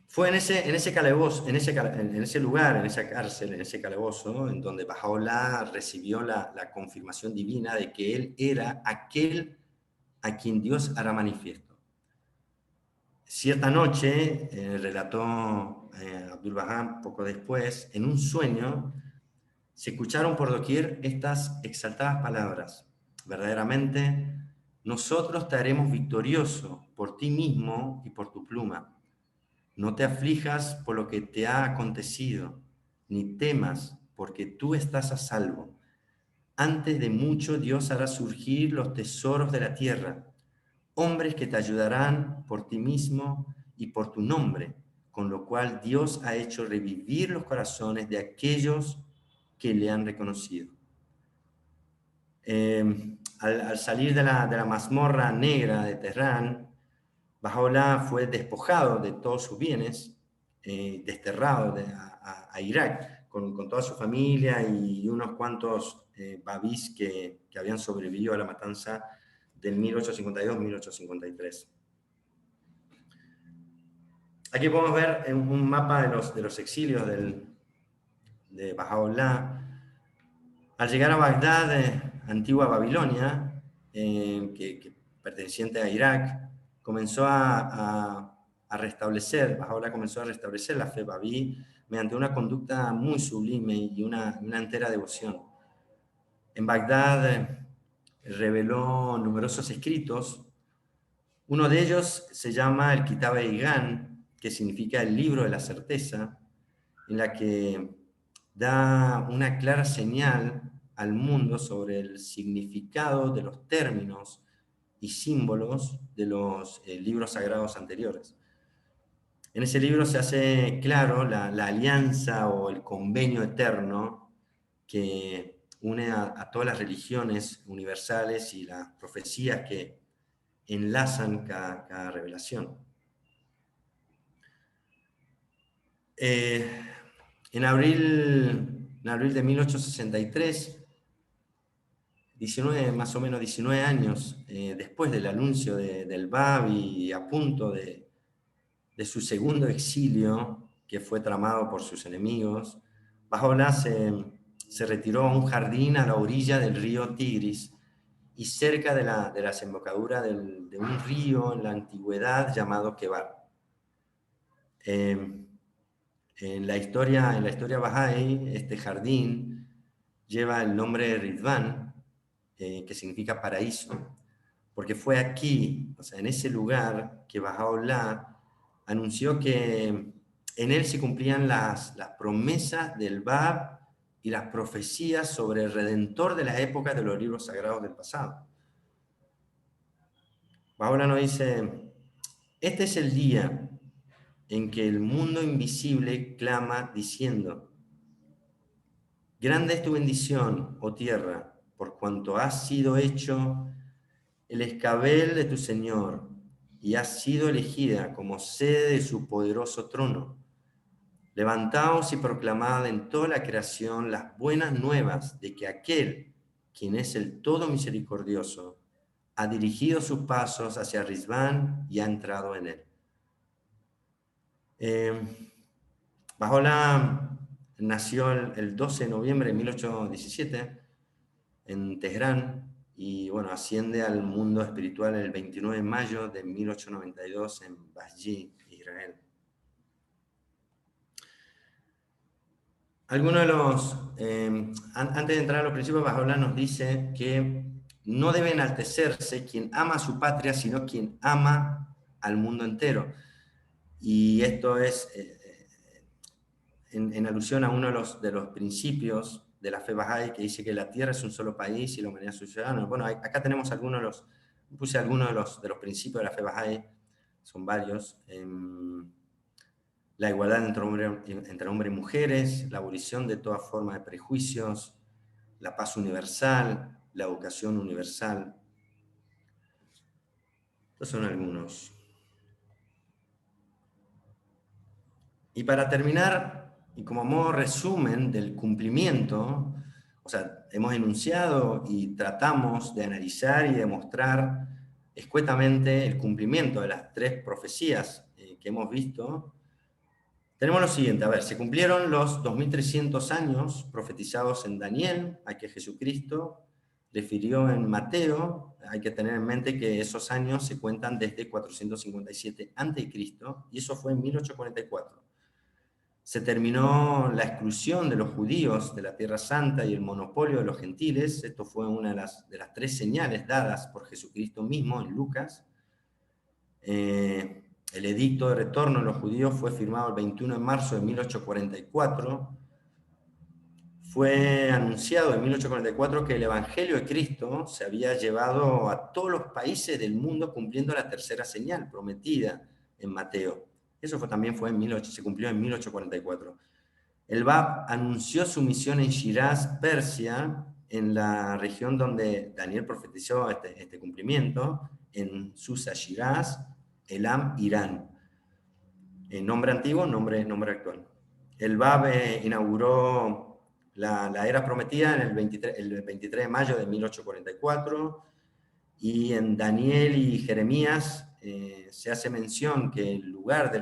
Fue en ese calabozo, en ese lugar, en esa cárcel, en ese calabozo, en donde Baha'u'lláh recibió la confirmación divina de que él era aquel a quien Dios hará manifiesto. Cierta noche, relató Abdul Bahá poco después, en un sueño se escucharon por doquier estas exaltadas palabras: verdaderamente, nosotros te haremos victorioso por ti mismo y por tu pluma. No te aflijas por lo que te ha acontecido, ni temas, porque tú estás a salvo. Antes de mucho Dios hará surgir los tesoros de la tierra, hombres que te ayudarán por ti mismo y por tu nombre, con lo cual Dios ha hecho revivir los corazones de aquellos que le han reconocido. Al salir de la mazmorra negra de Teherán, Baha'u'lláh fue despojado de todos sus bienes, desterrado a Irak, con toda su familia y unos cuantos babís que habían sobrevivido a la matanza del 1852-1853. Aquí podemos ver un mapa de los exilios de Baha'u'lláh. Al llegar a Bagdad, antigua Babilonia, que perteneciente a Irak, comenzó a restablecer, Baha'u'lláh comenzó a restablecer la fe babí mediante una conducta muy sublime y una entera devoción. En Bagdad reveló numerosos escritos. Uno de ellos se llama el Kitab-e-Igan, que significa el libro de la certeza, en la que da una clara señal al mundo sobre el significado de los términos y símbolos de los libros sagrados anteriores. En ese libro se hace claro la alianza o el convenio eterno que une a todas las religiones universales y las profecías que enlazan cada revelación. En abril de 1863, más o menos 19 años después del anuncio del Bab y a punto de su segundo exilio, que fue tramado por sus enemigos, Baha'u'lláh se retiró a un jardín a la orilla del río Tigris y cerca de la desembocadura de un río en la antigüedad llamado Kebar. En la historia Bahá'í, este jardín lleva el nombre de Ridván, que significa paraíso, porque fue aquí, o sea, en ese lugar, que Baha'u'lláh anunció que en él se cumplían las promesas del Bab y las profecías sobre el Redentor de las épocas de los libros sagrados del pasado. Baha'u'lláh nos dice: este es el día en que el mundo invisible clama diciendo: grande es tu bendición, oh tierra, por cuanto has sido hecho el escabel de tu Señor y has sido elegida como sede de su poderoso trono. Levantaos y proclamad en toda la creación las buenas nuevas de que aquel, quien es el todo misericordioso, ha dirigido sus pasos hacia Rizván y ha entrado en él. Bahá'u'lláh nació el 12 de noviembre de 1817 en Teherán y bueno, asciende al mundo espiritual el 29 de mayo de 1892 en Basji, Israel. Algunos de los, antes de entrar a los principios, Bahá'u'lláh nos dice que no debe enaltecerse quien ama a su patria, sino quien ama al mundo entero. Y esto es en alusión a uno de los principios de la fe Bahá'í, que dice que la tierra es un solo país y la humanidad es un ciudadano. Bueno, acá tenemos puse algunos de los principios de la fe Bahá'í, son varios. La igualdad entre hombres y mujeres, la abolición de toda forma de prejuicios, la paz universal, la educación universal. Estos son algunos. Y para terminar, y como modo resumen del cumplimiento, o sea, hemos enunciado y tratamos de analizar y demostrar escuetamente el cumplimiento de las 3 profecías que hemos visto. Tenemos lo siguiente, a ver, se cumplieron los 2300 años profetizados en Daniel, a que Jesucristo refirió en Mateo. Hay que tener en mente que esos años se cuentan desde 457 a.C., y eso fue en 1844. Se terminó la exclusión de los judíos de la Tierra Santa y el monopolio de los gentiles. Esto fue una de las 3 señales dadas por Jesucristo mismo en Lucas. El edicto de retorno de los judíos fue firmado el 21 de marzo de 1844. Fue anunciado en 1844 que el Evangelio de Cristo se había llevado a todos los países del mundo cumpliendo la 3ª señal prometida en Mateo. Eso también se cumplió en 1844. El Bab anunció su misión en Shiraz, Persia, en la región donde Daniel profetizó este cumplimiento, en Susa, Shiraz, Elam, Irán. Nombre antiguo, nombre actual. El Bab inauguró la era prometida en el 23 de mayo de 1844, y en Daniel y Jeremías se hace mención que el lugar de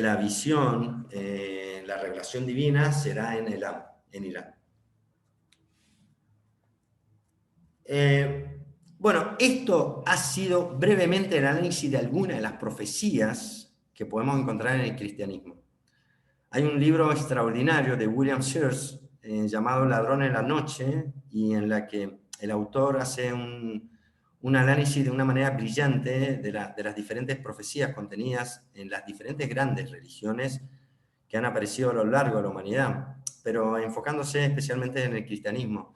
la visión, la revelación divina, será en Elam, en Irán. Bueno, esto ha sido brevemente el análisis de algunas de las profecías que podemos encontrar en el cristianismo. Hay un libro extraordinario de William Sears llamado Ladrón en la noche, y en la que el autor hace un análisis de una manera brillante de las diferentes profecías contenidas en las diferentes grandes religiones que han aparecido a lo largo de la humanidad, pero enfocándose especialmente en el cristianismo.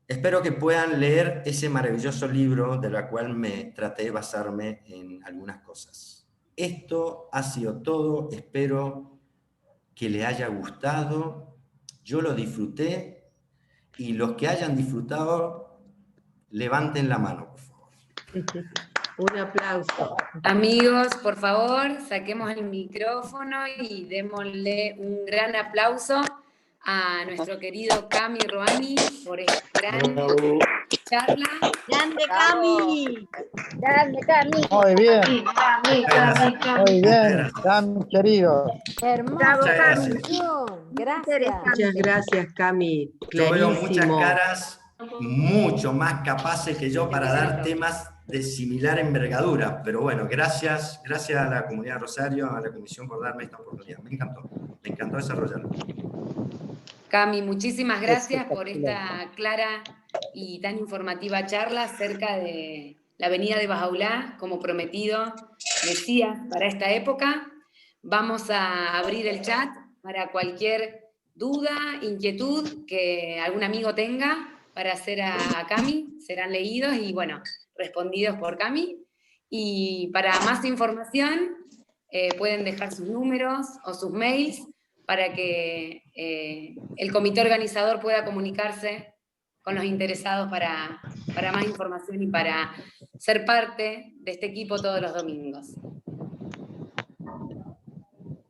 Espero que puedan leer ese maravilloso libro, de la cual me traté de basarme en algunas cosas. Esto ha sido todo, espero que les haya gustado, yo lo disfruté, y los que hayan disfrutado, levanten la mano, por favor. Un aplauso. Amigos, por favor, saquemos el micrófono y démosle un gran aplauso a nuestro querido Cami Roani por esta gran charla. ¡Grande, Bravo. Cami! ¡Grande, Cami! Muy bien, Gracias. muy bien, Cami querido. Hermoso, Muchas Cami. Muchas Gracias. gracias, Cami. Yo veo muchas Clarísimo. caras mucho más capaces que yo para dar temas de similar envergadura, pero bueno, gracias a la comunidad de Rosario, a la comisión, por darme esta oportunidad. Me encantó desarrollarlo. Cami, muchísimas gracias por esta clara y tan informativa charla acerca de la venida de Bahá'u'lláh, como prometido Mesías para esta época. Vamos a abrir el chat para cualquier duda, inquietud que algún amigo tenga para hacer a Cami. Serán leídos y, bueno, respondidos por Cami. Y para más información pueden dejar sus números o sus mails para que el comité organizador pueda comunicarse con los interesados para más información y para ser parte de este equipo todos los domingos.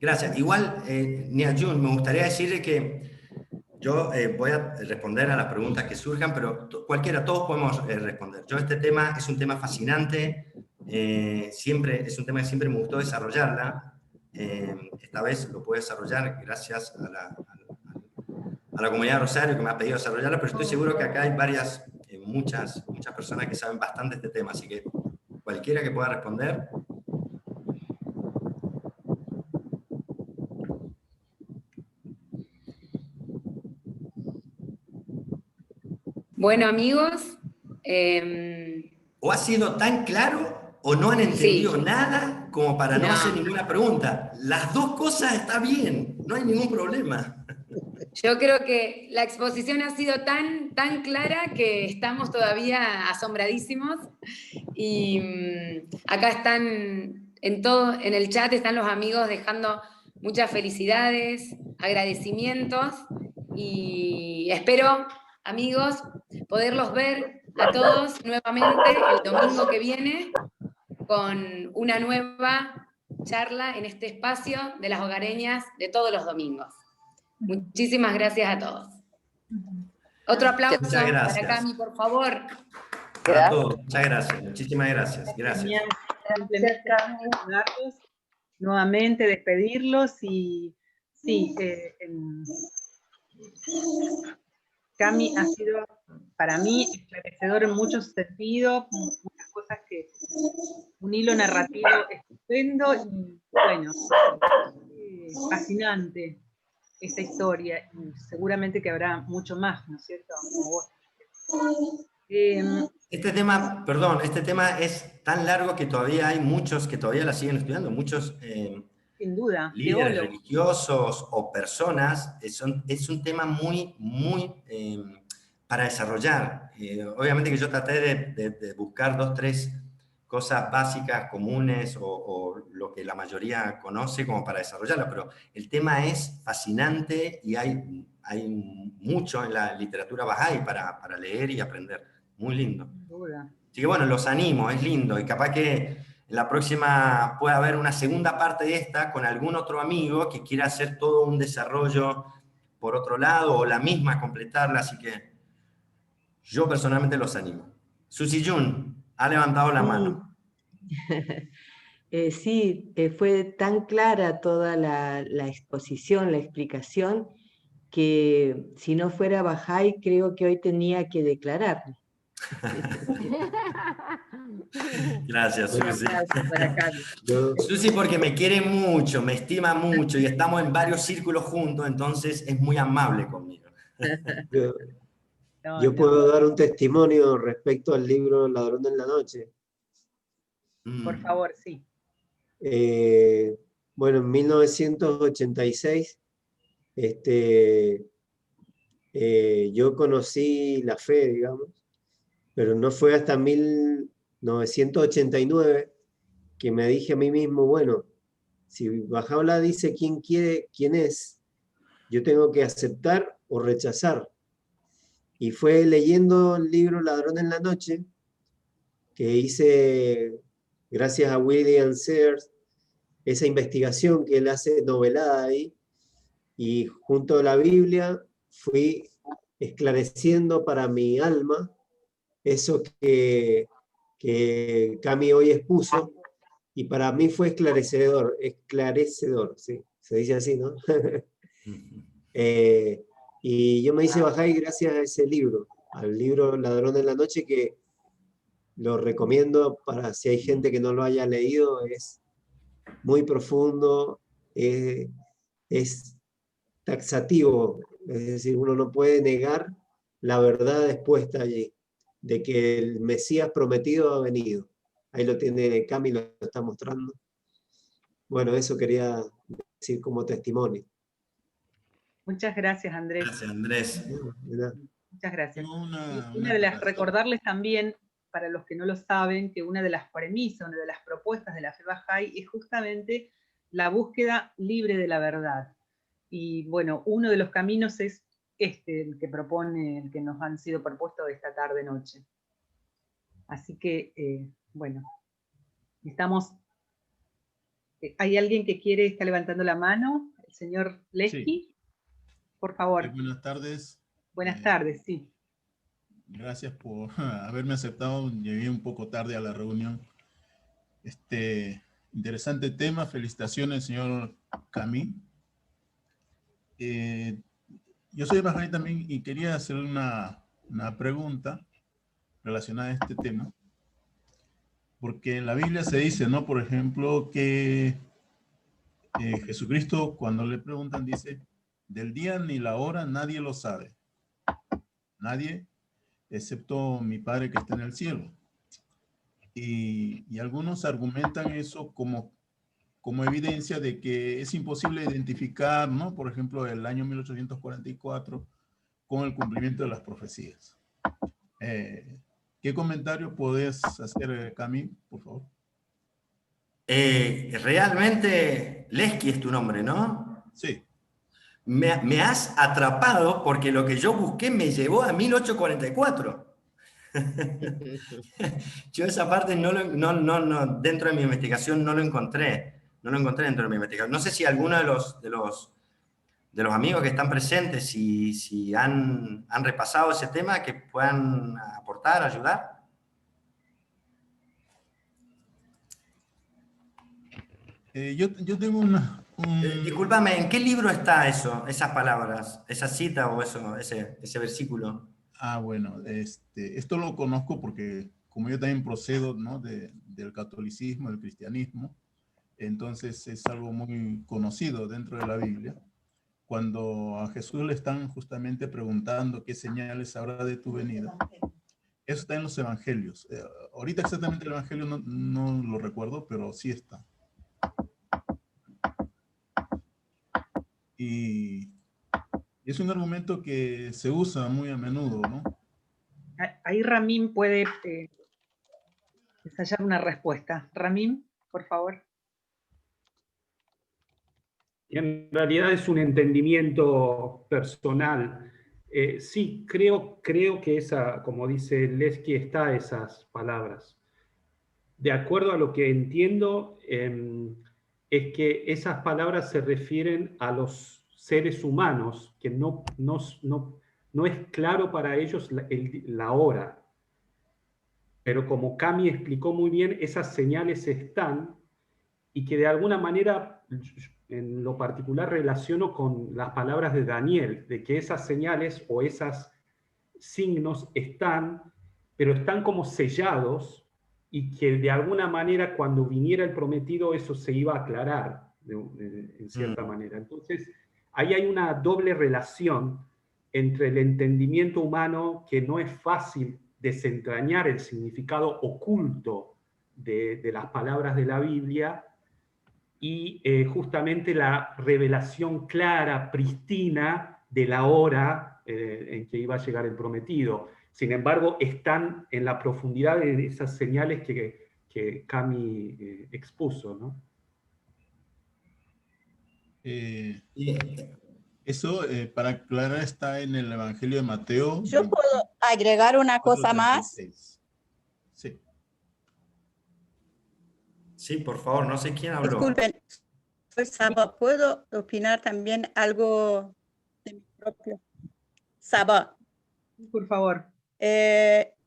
Gracias. Igual, Nia Jun, me gustaría decirle que Yo voy a responder a las preguntas que surjan, pero cualquiera, todos podemos responder. Este tema es un tema fascinante, es un tema que siempre me gustó desarrollarla. Esta vez lo puedo desarrollar gracias a la comunidad de Rosario que me ha pedido desarrollarla, pero estoy seguro que acá hay muchas personas que saben bastante este tema, así que cualquiera que pueda responder. Bueno, amigos. O ha sido tan claro o no han entendido Sí. nada como para no hacer ninguna pregunta. Las dos cosas está bien, no hay ningún problema. Yo creo que la exposición ha sido tan clara que estamos todavía asombradísimos. Y acá están, en el chat están los amigos dejando muchas felicidades, agradecimientos, y espero, amigos, poderlos ver a todos nuevamente el domingo que viene con una nueva charla en este espacio de las hogareñas de todos los domingos. Muchísimas gracias a todos. Otro aplauso para Cami, por favor. Para todos, muchas gracias, muchísimas gracias. Gracias. Simplemente saludarlos, nuevamente despedirlos y sí, Cami ha sido para mí esclarecedor en muchos sentidos, muchas cosas que un hilo narrativo estupendo y bueno, fascinante esta historia y seguramente que habrá mucho más, ¿no es cierto? Como vos. Este tema es tan largo que todavía hay muchos que todavía la siguen estudiando, muchos sin duda, líderes religiosos o personas. Es un tema muy para desarrollar. Obviamente que yo traté de buscar 2, 3 cosas básicas, comunes o lo que la mayoría conoce como para desarrollarla, pero el tema es fascinante y hay mucho en la literatura Bahá'í para leer y aprender. Muy lindo. Así que bueno, los animo, es lindo y capaz que en la próxima pueda haber una segunda parte de esta con algún otro amigo que quiera hacer todo un desarrollo por otro lado o la misma completarla, así que yo personalmente los animo. Susi Jun ha levantado la mano. Sí, fue tan clara toda la exposición, la explicación, que si no fuera Bahá'í creo que hoy tenía que declararme. Gracias, Susi. Para Susi porque me quiere mucho, me estima mucho y estamos en varios círculos juntos, entonces es muy amable conmigo. Yo puedo dar un testimonio respecto al libro Ladrón en la Noche. Por favor, sí. Bueno, en 1986 yo conocí la fe, digamos, pero no fue hasta 1989 que me dije a mí mismo, bueno, si Bahá'u'lláh dice quién es, yo tengo que aceptar o rechazar. Y fue leyendo el libro Ladrón en la Noche, que hice gracias a William Sears, esa investigación que él hace novelada ahí, y junto a la Biblia fui esclareciendo para mi alma eso que Cami hoy expuso, y para mí fue esclarecedor, sí, se dice así, ¿no? Y yo me hice Bahá'í gracias a ese libro, al libro Ladrón en la Noche, que lo recomiendo para si hay gente que no lo haya leído. Es muy profundo, es taxativo, es decir, uno no puede negar la verdad expuesta allí, de que el Mesías prometido ha venido. Ahí lo tiene Cami, lo está mostrando. Bueno, eso quería decir como testimonio. Muchas gracias, Andrés. Gracias, Andrés. Muchas gracias. Una de las, recordarles también, para los que no lo saben, que una de las premisas, una de las propuestas de la fe Bahá'í es justamente la búsqueda libre de la verdad. Y bueno, uno de los caminos es el que propone, el que nos han sido propuestos esta tarde-noche. Así que, bueno, estamos... ¿Hay alguien que está levantando la mano? ¿El señor Leski? Por favor. Buenas tardes. Buenas tardes, sí. Gracias por haberme aceptado. Llegué un poco tarde a la reunión. Interesante tema. Felicitaciones, señor Camí. Yo soy Bahá'í también y quería hacer una pregunta relacionada a este tema. Porque en la Biblia se dice, ¿no? Por ejemplo, que Jesucristo, cuando le preguntan, dice, del día ni la hora nadie lo sabe. Nadie, excepto mi Padre que está en el cielo. Y algunos argumentan eso como evidencia de que es imposible identificar, ¿no? Por ejemplo, el año 1844 con el cumplimiento de las profecías. ¿Qué comentario podés hacer, Camí, por favor? Realmente, Lesky es tu nombre, ¿no? Sí. Me has atrapado porque lo que yo busqué me llevó a 1844. Yo esa parte dentro de mi investigación no lo encontré. No lo encontré dentro de mi investigación. No sé si alguno de los amigos que están presentes, si han repasado ese tema, que puedan aportar, ayudar. Yo tengo Discúlpame, ¿en qué libro está eso, esas palabras, esa cita o ese versículo? Ah, bueno, esto lo conozco porque como yo también procedo, ¿no? del catolicismo, del cristianismo, entonces es algo muy conocido dentro de la Biblia. Cuando a Jesús le están justamente preguntando qué señales habrá de tu venida, eso está en los evangelios. Ahorita exactamente el evangelio no lo recuerdo, pero sí está. Y es un argumento que se usa muy a menudo, ¿no? Ahí Ramín puede ensayar una respuesta. Ramín, por favor. En realidad es un entendimiento personal. Sí, creo que como dice Lesky, está esas palabras. De acuerdo a lo que entiendo, es que esas palabras se refieren a los seres humanos, que no es claro para ellos la hora. Pero como Cami explicó muy bien, esas señales están y que de alguna manera, en lo particular, relaciono con las palabras de Daniel, de que esas señales o esos signos están, pero están como sellados y que de alguna manera cuando viniera el prometido eso se iba a aclarar en cierta manera. Entonces, ahí hay una doble relación entre el entendimiento humano, que no es fácil desentrañar el significado oculto de las palabras de la Biblia, y justamente la revelación clara, pristina, de la hora en que iba a llegar el prometido. Sin embargo, están en la profundidad de esas señales que Cami expuso, ¿no? Eso, para aclarar, está en el Evangelio de Mateo. ¿Yo puedo agregar una cosa más? Sí. Sí, por favor, no sé quién habló. Disculpen, soy Saba. ¿Puedo opinar también algo de mi propio? Saba. Por favor.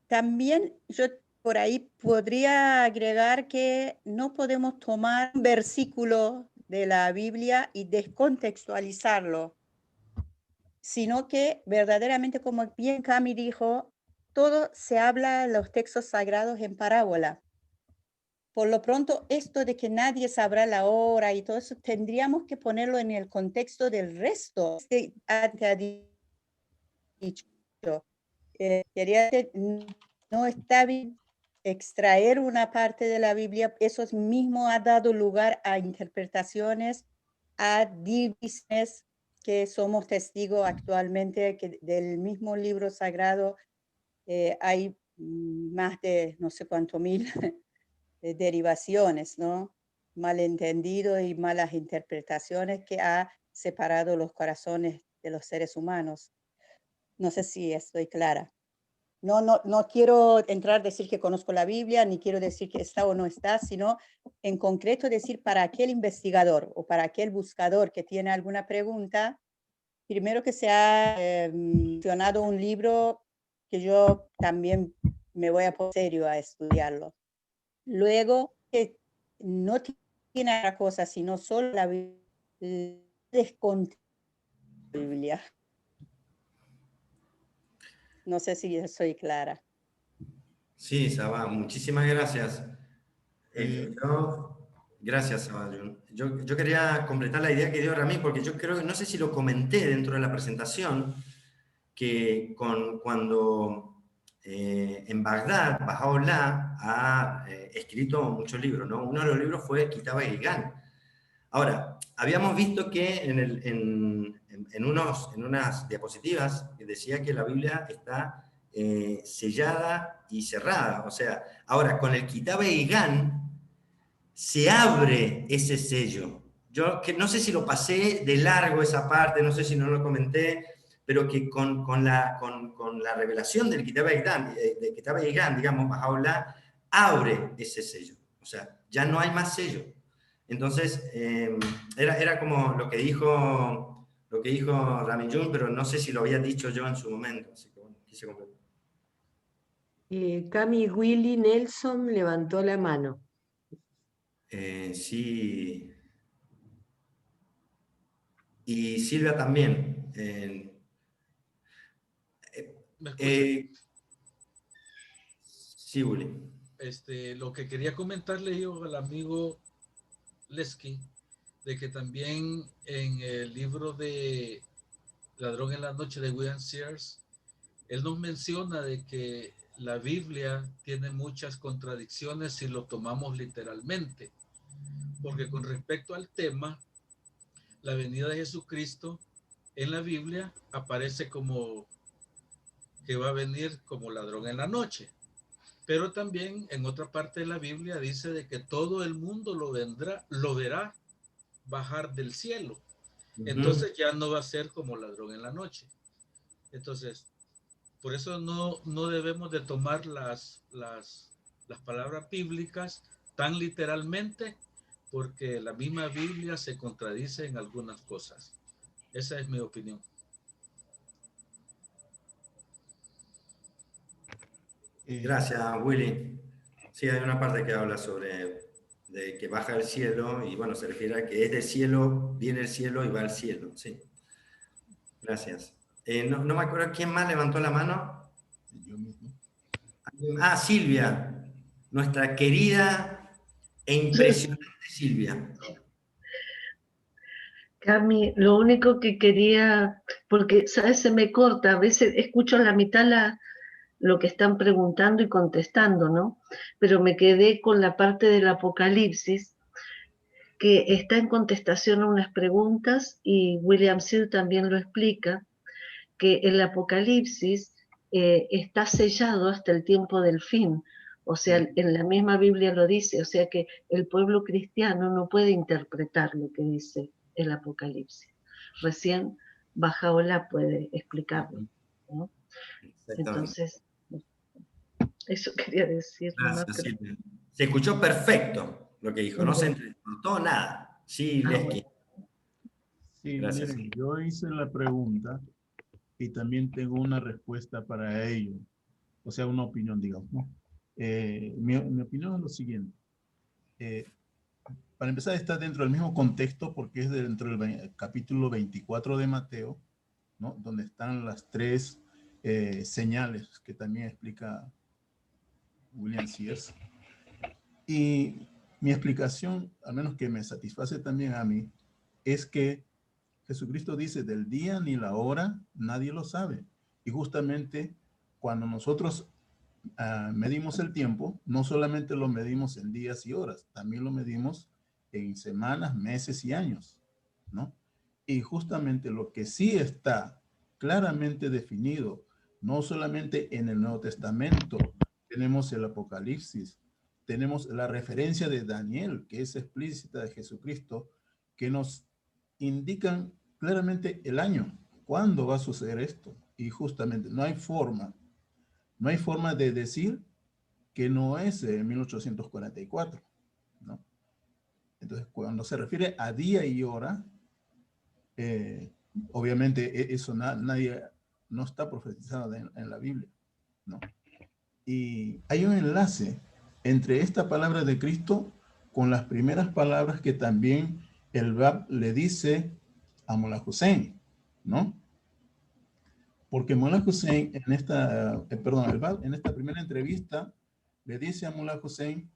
También yo por ahí podría agregar que no podemos tomar un versículo de la Biblia y descontextualizarlo, sino que verdaderamente, como bien Cami dijo, todo se habla en los textos sagrados en parábola. Por lo pronto, esto de que nadie sabrá la hora y todo eso, tendríamos que ponerlo en el contexto del resto. Ha dicho, quería decir, no está bien extraer una parte de la Biblia, eso mismo ha dado lugar a interpretaciones, a divisiones, que somos testigos actualmente que del mismo libro sagrado hay más de no sé cuántos mil derivaciones, ¿no? Malentendidos y malas interpretaciones que ha separado los corazones de los seres humanos. No sé si estoy clara. No quiero entrar a decir que conozco la Biblia, ni quiero decir que está o no está, sino en concreto decir para aquel investigador o para aquel buscador que tiene alguna pregunta, primero que se ha mencionado un libro que yo también me voy a poner serio a estudiarlo. Luego, que no tiene otra cosa, sino solo la Biblia. No sé si soy clara. Sí, Sabah, muchísimas gracias. Gracias, Sabah. Yo quería completar la idea que dio Ramí, porque yo creo que, no sé si lo comenté dentro de la presentación, que cuando en Bagdad, Bahá'u'lláh ha escrito muchos libros, ¿no? Uno de los libros fue Kitab el-Ilgan. Ahora, habíamos visto que en unas diapositivas decía que la Biblia está sellada y cerrada. O sea, ahora con el Kitab el-Ilgan se abre ese sello. Yo que no sé si lo pasé de largo esa parte, no sé si no lo comenté, pero que con la revelación del Kitab el-Ilgan, digamos, Bahá'u'lláh abre ese sello. O sea, ya no hay más sello. Entonces, era como lo que dijo Rami Jun, pero no sé si lo había dicho yo en su momento. Así que bueno, quise completar. Cami Willy Nelson levantó la mano. Sí. Y Silvia también. ¿Me escucha? Sí, Willy. Lo que quería comentarle yo al amigo Lesky, de que también en el libro de Ladrón en la Noche de William Sears, él nos menciona de que la Biblia tiene muchas contradicciones si lo tomamos literalmente, porque con respecto al tema, la venida de Jesucristo en la Biblia aparece como que va a venir como ladrón en la noche. Pero también en otra parte de la Biblia dice de que todo el mundo lo verá bajar del cielo. Entonces ya no va a ser como ladrón en la noche. Entonces, por eso no debemos de tomar las palabras bíblicas tan literalmente, porque la misma Biblia se contradice en algunas cosas. Esa es mi opinión. Gracias, Willy. Sí, hay una parte que habla de que baja del cielo, y bueno, se refiere a que es del cielo, viene el cielo y va al cielo. Sí. Gracias. No me acuerdo quién más levantó la mano. Yo mismo. Ah, Silvia. Nuestra querida e impresionante Silvia. Cami, lo único que quería, porque, ¿sabes? Se me corta, a veces escucho a la mitad lo que están preguntando y contestando, ¿no? Pero me quedé con la parte del Apocalipsis, que está en contestación a unas preguntas, y William Sears también lo explica, que el Apocalipsis está sellado hasta el tiempo del fin. O sea, en la misma Biblia lo dice, o sea que el pueblo cristiano no puede interpretar lo que dice el Apocalipsis. Recién Bahá'u'lláh puede explicarlo, ¿no? Entonces, eso quería decir. Gracias, Silvia. Se escuchó perfecto lo que dijo, no se entrecortó nada. Sí, Lesky. Sí, Gracias. miren, yo hice la pregunta y también tengo una respuesta para ello. O sea, una opinión, digamos, ¿no? Mi opinión es lo siguiente. Para empezar, está dentro del mismo contexto porque es dentro del capítulo 24 de Mateo, ¿no? Donde están las tres señales que también explica William Sears. Y mi explicación, al menos que me satisface también a mí, es que Jesucristo dice, del día ni la hora nadie lo sabe. Y justamente cuando nosotros medimos el tiempo, no solamente lo medimos en días y horas, también lo medimos en semanas, meses y años, ¿no? Y justamente lo que sí está claramente definido, no solamente en el Nuevo Testamento, tenemos el Apocalipsis, tenemos la referencia de Daniel, que es explícita de Jesucristo, que nos indican claramente el año, cuándo va a suceder esto. Y justamente no hay forma de decir que no es 1844, ¿no? Entonces, cuando se refiere a día y hora, obviamente eso nadie no está profetizado en la Biblia, ¿no? Y hay un enlace entre esta palabra de Cristo con las primeras palabras que también el Bab le dice a Mullah Hussein, ¿no? Porque Mullah Hussein en esta, el Bab en esta primera entrevista le dice a Mullah Hussein,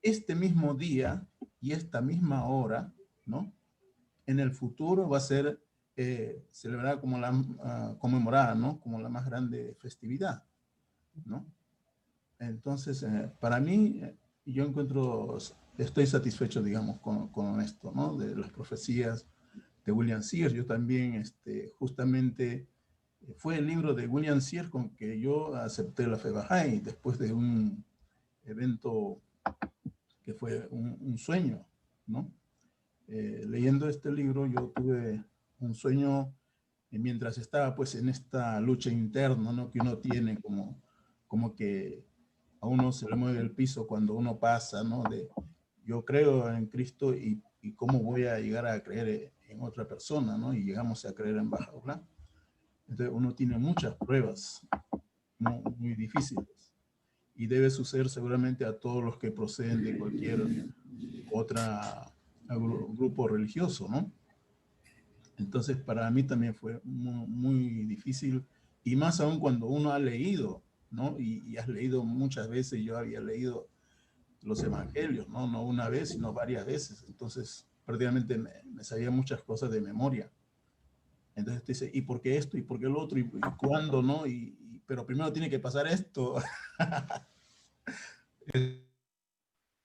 este mismo día y esta misma hora, ¿no? En el futuro va a ser celebrada como conmemorada, ¿no? Como la más grande festividad, ¿no? Entonces, para mí, yo estoy satisfecho, digamos, con esto, ¿no? De las profecías de William Sears. Yo también, justamente, fue el libro de William Sears con que yo acepté la fe Bahá'í después de un evento que fue un sueño, ¿no? Leyendo este libro, yo tuve un sueño mientras estaba, pues, en esta lucha interna, ¿no? Que uno tiene como que a uno se le mueve el piso cuando uno pasa, ¿no? De yo creo en Cristo y cómo voy a llegar a creer en otra persona, ¿no? Y llegamos a creer en Bahá'u'lláh. Entonces uno tiene muchas pruebas, ¿no? Muy difíciles. Y debe suceder seguramente a todos los que proceden de cualquier grupo religioso, ¿no? Entonces para mí también fue muy difícil, y más aún cuando uno ha leído, ¿no? Y has leído muchas veces. Yo había leído los evangelios, ¿no? No una vez, sino varias veces. Entonces, prácticamente me sabía muchas cosas de memoria. Entonces te dice, ¿y por qué esto? ¿Y por qué lo otro? ¿Y cuándo? ¿No? Pero primero tiene que pasar esto. Sí,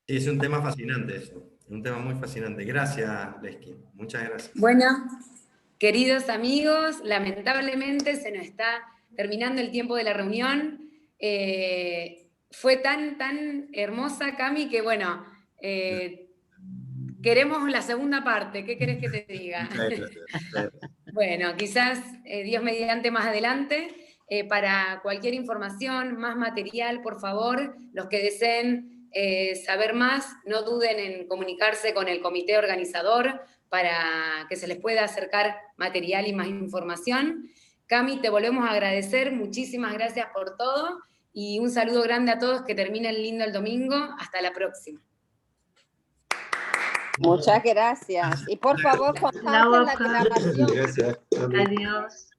es un tema fascinante eso. Un tema muy fascinante. Gracias, Lesky. Muchas gracias. Bueno, queridos amigos, lamentablemente se nos está terminando el tiempo de la reunión. Fue tan hermosa, Cami, que bueno, queremos la segunda parte. ¿Qué querés que te diga? Bueno, quizás Dios mediante más adelante. Para cualquier información, más material, por favor, los que deseen saber más, no duden en comunicarse con el comité organizador para que se les pueda acercar material y más información. Cami, te volvemos a agradecer, muchísimas gracias por todo y un saludo grande a todos, que terminen lindo el domingo. Hasta la próxima. Muchas gracias. Y por favor, compartan la grabación. Gracias. Adiós.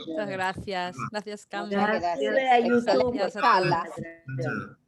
Muchas gracias. Gracias, Cami. Gracias a YouTube. Gracias a todos.